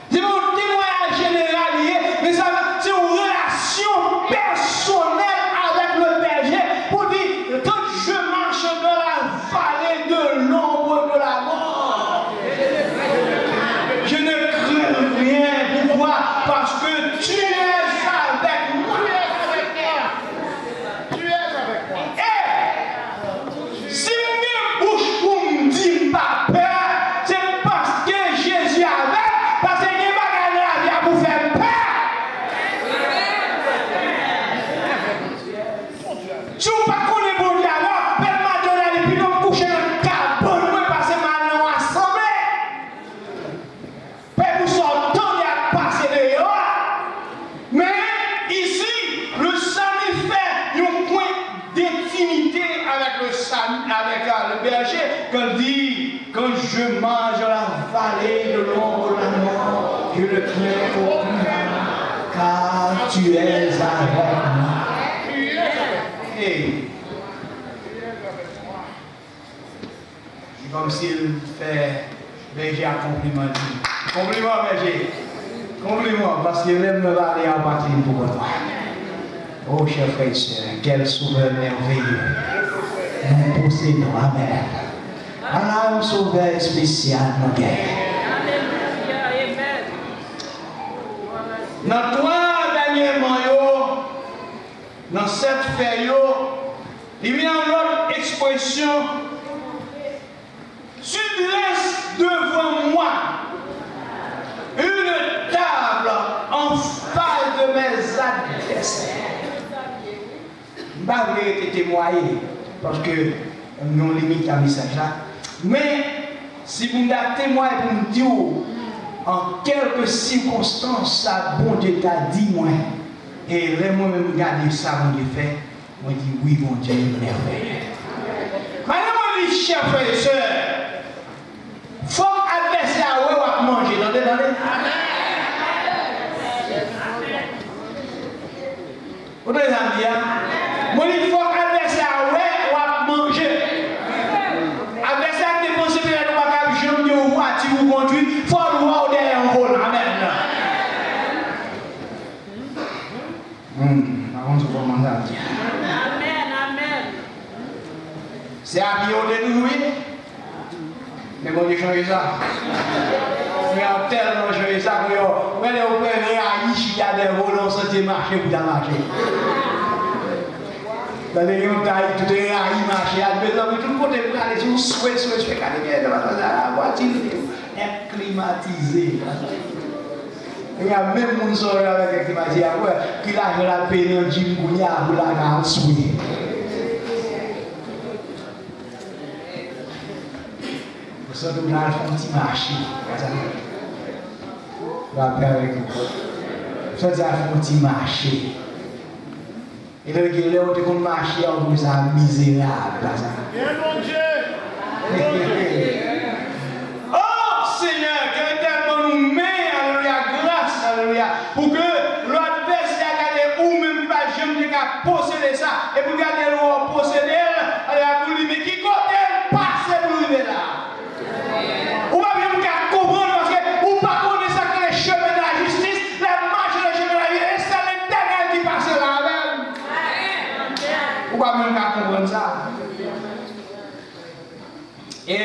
C'est mon témoignage général, mais c'est une relation personnelle avec le berger pour dire quand je marche dans la vallée de l'ombre de la mort, je ne crains rien. Pourquoi? Parce que tu es avec moi. Tu es avec moi. Et si mes bouches pour me dire pas peur, c'est parce que Jésus avec, parce qu'il n'y a pas de la vie pour faire peur. Si vous ne connaissez pas bon Dieu alors, permettez-moi de puis nous coucher dans le carbone, nous passer maintenant ensemble. Père, vous sortez, il y a passé dehors. Mais ici, le salut fait un point d'intimité avec le salut, avec le berger, quand il dit, quand je mange la vallée de l'ombre de la mort, je ne crains aucun mal, car tu es avec moi. Hey. C'est comme s'il fait berger à compliment. Compliment berger. Compliment, parce qu'il aime me parler en patrie pour moi. Oh, chers frères et sœurs, quel sauveur merveilleux. Nous possédons, amen. Alors, un sauveur spécial, mon gars. Dans 3 derniers mois, dans cette période, il y a une autre expression. Tu laisses de en face de mes adversaires. Je ne vais pas vous témoigner parce que nous avons limité à message là. Mais si vous me témoignez pour me dire en quelques circonstances, ça, bon Dieu t'a dit, moi, et là, moi-même, regarder ça, mon Dieu fait, moi, je dis oui, mon Dieu, merveilleux. Maintenant, moi, je dis, chers frères et sœurs, faut adversaire à manger, attendez. Vous avez dit, moi, il faut adversaire à manger. Adversaire qui pense que nous avons jamais de voiture ou conduire, il faut le voir derrière un rôle. Amen. Amen. C'est à Bio de nous, oui. Mais bon, j'ai changé ça. Mais en tellement changé ça que vous pouvez réagir, il y a des volants santé marché pour marcher. Dans les gens qui tout est réagi marché, tout le monde est allé sur souhait, la voiture est climatisée. Il y a même mon soeur avec qui m'a dit qu'il a la peine de Jimounia pour la garde souillée. Vous savez, nous avons un petit marché. Je vais appeler avec vous. Vous savez, un petit marché. Et donc, il y a un marché où vous êtes misérable. Mon Dieu! Oh Seigneur, que l'éternel nous met, alléluia, grâce, alléluia, pour que l'adversaire regarde ou même pas jamais posséder ça, et pour garder l'eau posséder, alléluia, pour lui, mais qui côté passe pour lui là? Ou pas bien comprendre parce que ou pas connaître ça que les chemins de la justice, les marches de chemin de la vie, et c'est l'éternel qui passe là même. Ou pas même comprendre ça. Et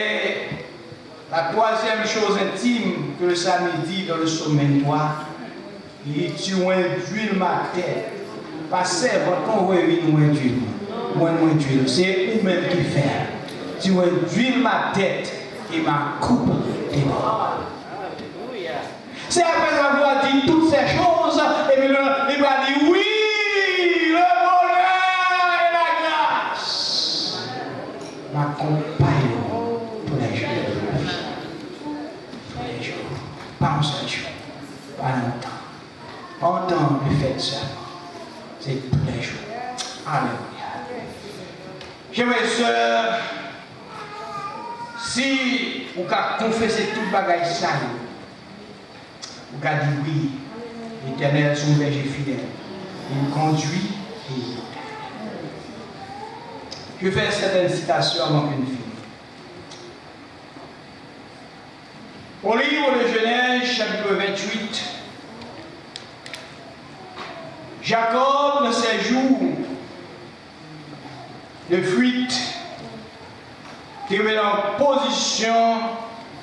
la troisième chose intime que le Saint dit dans le psaume 3, il dit tu induis ma tête. Passez votre temps, oui, nous induisons. Moi, c'est vous-même qui fait. Tu induis ma tête et ma coupe déborde. C'est après avoir dit toutes ces choses, et puis il va dire oui, le bonheur et la grâce m'accompagnent pour les jours de ma vie. Pour les jours, pas en seul jour, pas longtemps. En temps de fête seulement, c'est tous les jours. Alléluia. Chers sœurs, si vous confessez tout le bagage ça, vous avez dit oui, l'Éternel est son berger fidèle. Il conduit et il protège. Je fais certaines citations avant qu'une finisse. Au livre de Genèse, chapitre 28, Jacob, dans ses jours de fuite, qui est en position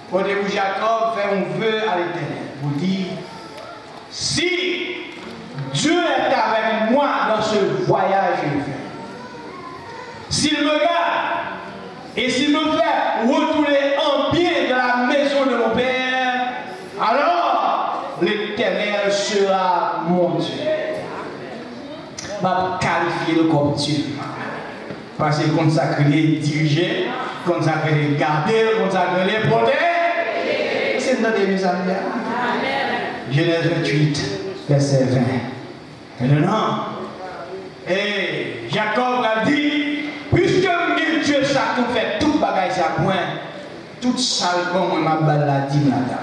pour que Jacob fait un vœu à l'Éternel, pour dire, si Dieu est avec moi dans ce voyage que je fais, s'il me garde et s'il me fait retourner en bien dans la maison de mon Père, alors l'Éternel sera mon Dieu. Je vais qualifier le comme Dieu. Parce que consacré diriger, consacré garder, consacré protéger. C'est notre mes amis. Genèse 28, verset 20. Maintenant, et Jacob a dit, puisque Dieu ça tout fait, tout bagaille ça point, tout sale comme m'a balle la dîme là-dedans.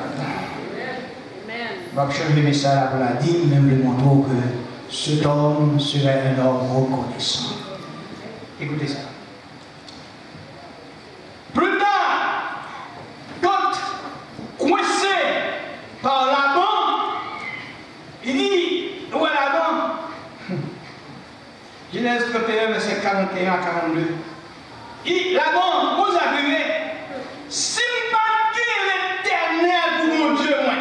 Je vais changer mes salles pour la dîme, même le montrer que cet homme serait un homme reconnaissant. Écoutez ça. Plus tard, quand coincé par Laban, il dit, où est Laban? Genèse 31, verset 41 à 42. Laban, vous arrivez, si pas l'Éternel pour mon Dieu, moi.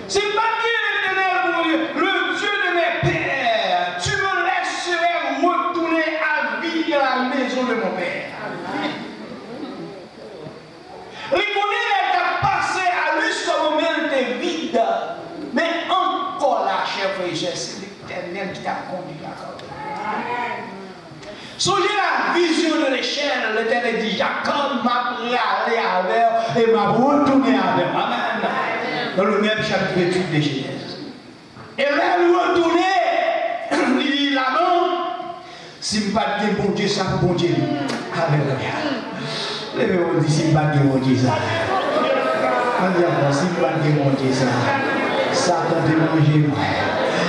Si pas l'Éternel pour mon Dieu, le Dieu de mes pères, tu me laisserais retourner à vie dans la maison de mon père. Il connaît, il a passé à lui ce moment était vide, mais encore frères et sœurs, c'est l'Éternel qui t'a conduit Jacob. Songez la vision de l'échelle, l'Éternel dit Jacob m'a pris aller avec et m'a retourné avec. Amen. Dans le même chapitre 28 de Genèse. Et là, nous retourner, il dit là-bas, si je ne pas de bon Dieu, ça bon Dieu. Alléluia. Levez-vous, si je ne pas de bon Dieu, ça. On dit encore, si je ne pas de bon Dieu, ça. Ça tente de manger.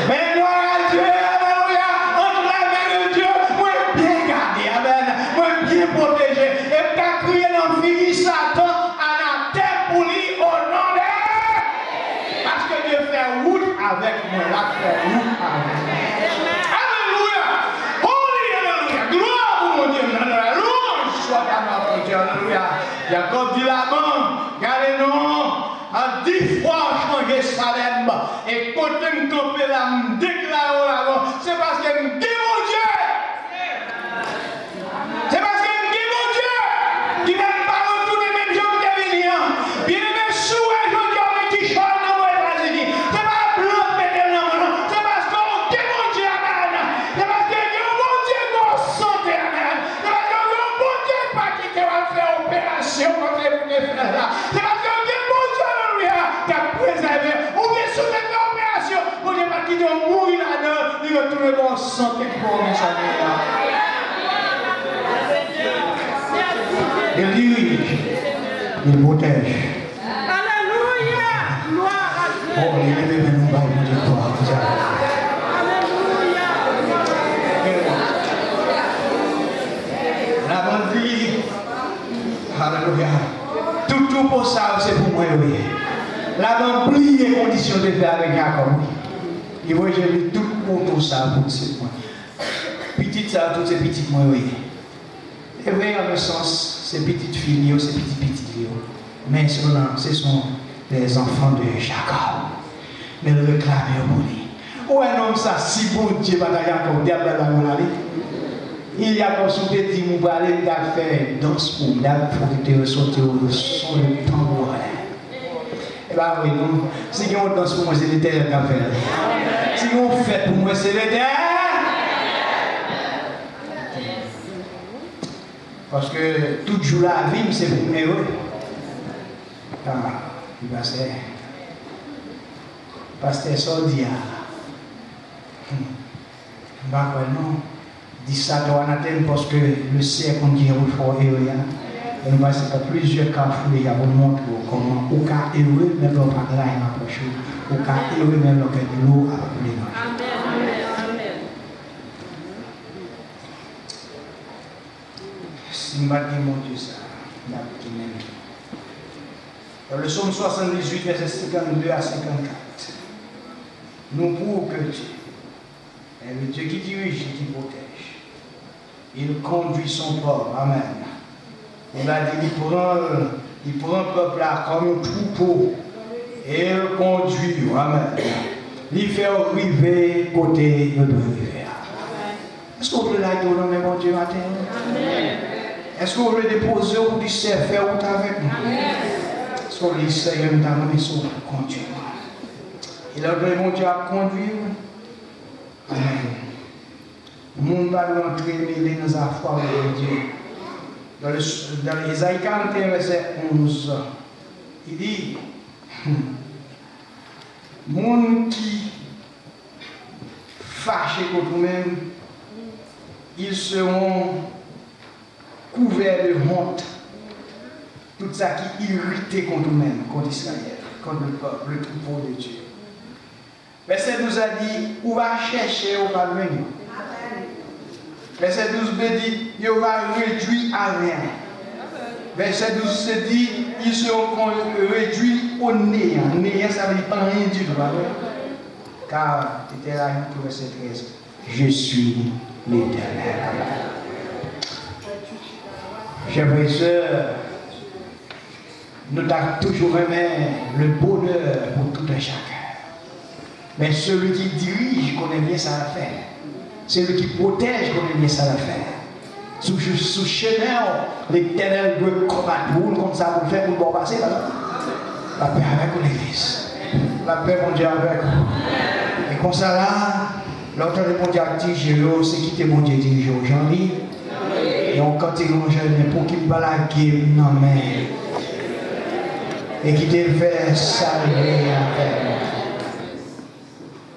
Mais gloire à Dieu, alléluia. Entre la main de Dieu, moi bien gardé, amen. Moi bien protégé. Et t'as crié dans le fini Satan à la terre pour lui au nom de. Parce que Dieu fait route avec moi, là, fait route avec moi. Alléluia. Holy, alléluia. Gloire pour mon Dieu, alléluia. Louange soit à notre Dieu, alléluia. Jacob dit là-bas, regardez-nous. À 10 fois changer Salem et côté me camper là, me déclarer là, c'est parce que me dit mon Dieu. C'est parce que me dit mon Dieu qui n'a pas retourné même gens qui est venu. Bien même sous un jour qui est chaud dans les États-Unis. C'est pas blanc mettre dans mon nom. C'est parce que me dit mon Dieu amen. C'est parce que mon Dieu nous santé amen. C'est parce que mon Dieu pas qui te va faire opération contre les frères là. C'est parce que qui a préservé, ou bien sous cette opération, pour ne pas quitter mourir là-dedans, il retourne dans santé pour mes amis. Il dirige, il protège. Alléluia! Gloire à Dieu! Oh, il est même nous bail de toi. Alléluia! La bonne vie, alléluia. Tout pour ça, c'est pour moi, oui. La bonne plie les conditions de faire avec Jacob. Et moi, j'ai vu tout pour tout ça, pour ce point. Petite ça, toutes ces petites moi, oui. Et oui, en le sens, ces petites filles, ces petites filles. Mais ce sont les enfants de Jacob. Mais le réclamer au bout. Ou un homme, ça, si bon Dieu va à Jacob, diable va dans aller. Il y a comme son petit mou, il a fait danse pour il a fait ressortir au son de tambour. Eh bien oui, donc, si on danse pour moi, c'est l'Éternel qui a fait. Si on fait pour moi, c'est l'Éternel. Parce que tout jour la vie, c'est pour moi. Car, il va se pasteur Sordia. Non. Dit ça dans l'anathème parce que le siècle on dit au fort et rien. Et nous passons par plusieurs cas foulés à vous montrer comment au cas heureux même l'on pas là il m'approche au cas heureux même l'on que l'eau a appelé. Amen. Si m'a dit mon Dieu ça, il a qui même. Dans le psaume 78 verset 52 à 54. Nous prouvons que Dieu est le Dieu qui dirige et qui protège. Il conduit son peuple. Amen. Il a dit il prend le peuple là comme un troupeau et il le conduit. Amen. Il fait arriver côté de rivière. Est-ce qu'on veut la donner mon Dieu matin? Est-ce qu'on veut déposer ou du faire route avec nous? Est-ce qu'on veut Seigneur nous amener sur le conduire? Il a donné mon Dieu à conduire. Amen. Le monde va rentrer mêlé dans la foi de Dieu. Dans Isaïe 41, verset 11, il dit monde qui fâché contre nous-mêmes, ils seront couverts de honte. Tout ça qui irrité contre nous-mêmes, contre Israël, contre le peuple, le troupeau de Dieu. Verset 12 a dit, où va chercher, où va venir. Verset 12b dit, il va réduire à rien. Verset 12 se dit, ils seront réduits au néant. Néant, ça veut dire pas rien du tout. Car, c'était là, verset 13, je suis l'Éternel. Chers frères et sœurs, nous avons toujours aimé le bonheur pour tout un chacun. Mais celui qui dirige connaît bien sa affaire. Celui qui protège connaît bien sa affaire. Sous chemin, l'Éternel veut combattre pour nous comme ça pour faire pour bon passer là. La paix avec l'église. La paix mon Dieu avec vous. Et Comme ça là, l'autre de mon Dieu dirige, c'est qui était mon Dieu dirige aujourd'hui. Et on quand il est pour qu'il ne pas la guerre, non mais. Et qui devait saluer avec.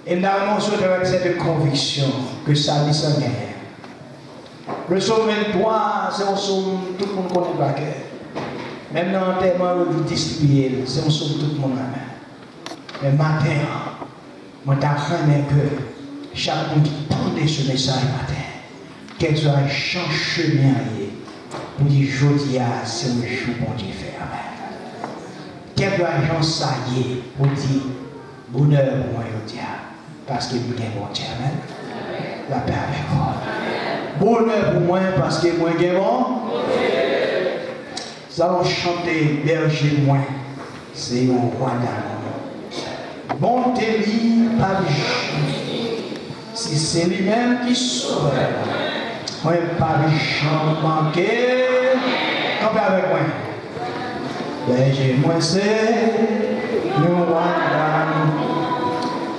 Et là, on se avec cette conviction que ça dit sans guerre. Le psaume 23, c'est un psaume tout le monde connaît pas cœur. Même dans l'enterrement, on distribué, c'est un psaume tout le monde a main. Mais matin, moi, j'apprends que chaque monde qui tendait ce message matin, qu'elle soit changé pour dire aujourd'hui, c'est un jour bon Dieu fait. Quel doit s'ailler pour dire bonheur pour moi aujourd'hui, parce que vous avez bon Dieu. Amen. La paix avec moi. Bonheur pour moi parce que moi j'ai bon. Nous allons chanter berger moi. C'est mon roi d'amour. Bonté lui pas si c'est lui-même qui sauve. Moi pas chant manqué. Campez avec moi. Berger moi c'est le roi d'amour.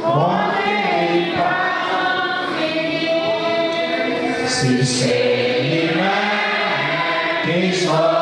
Bonté lui pas. Si c'est lui-même qui sauve.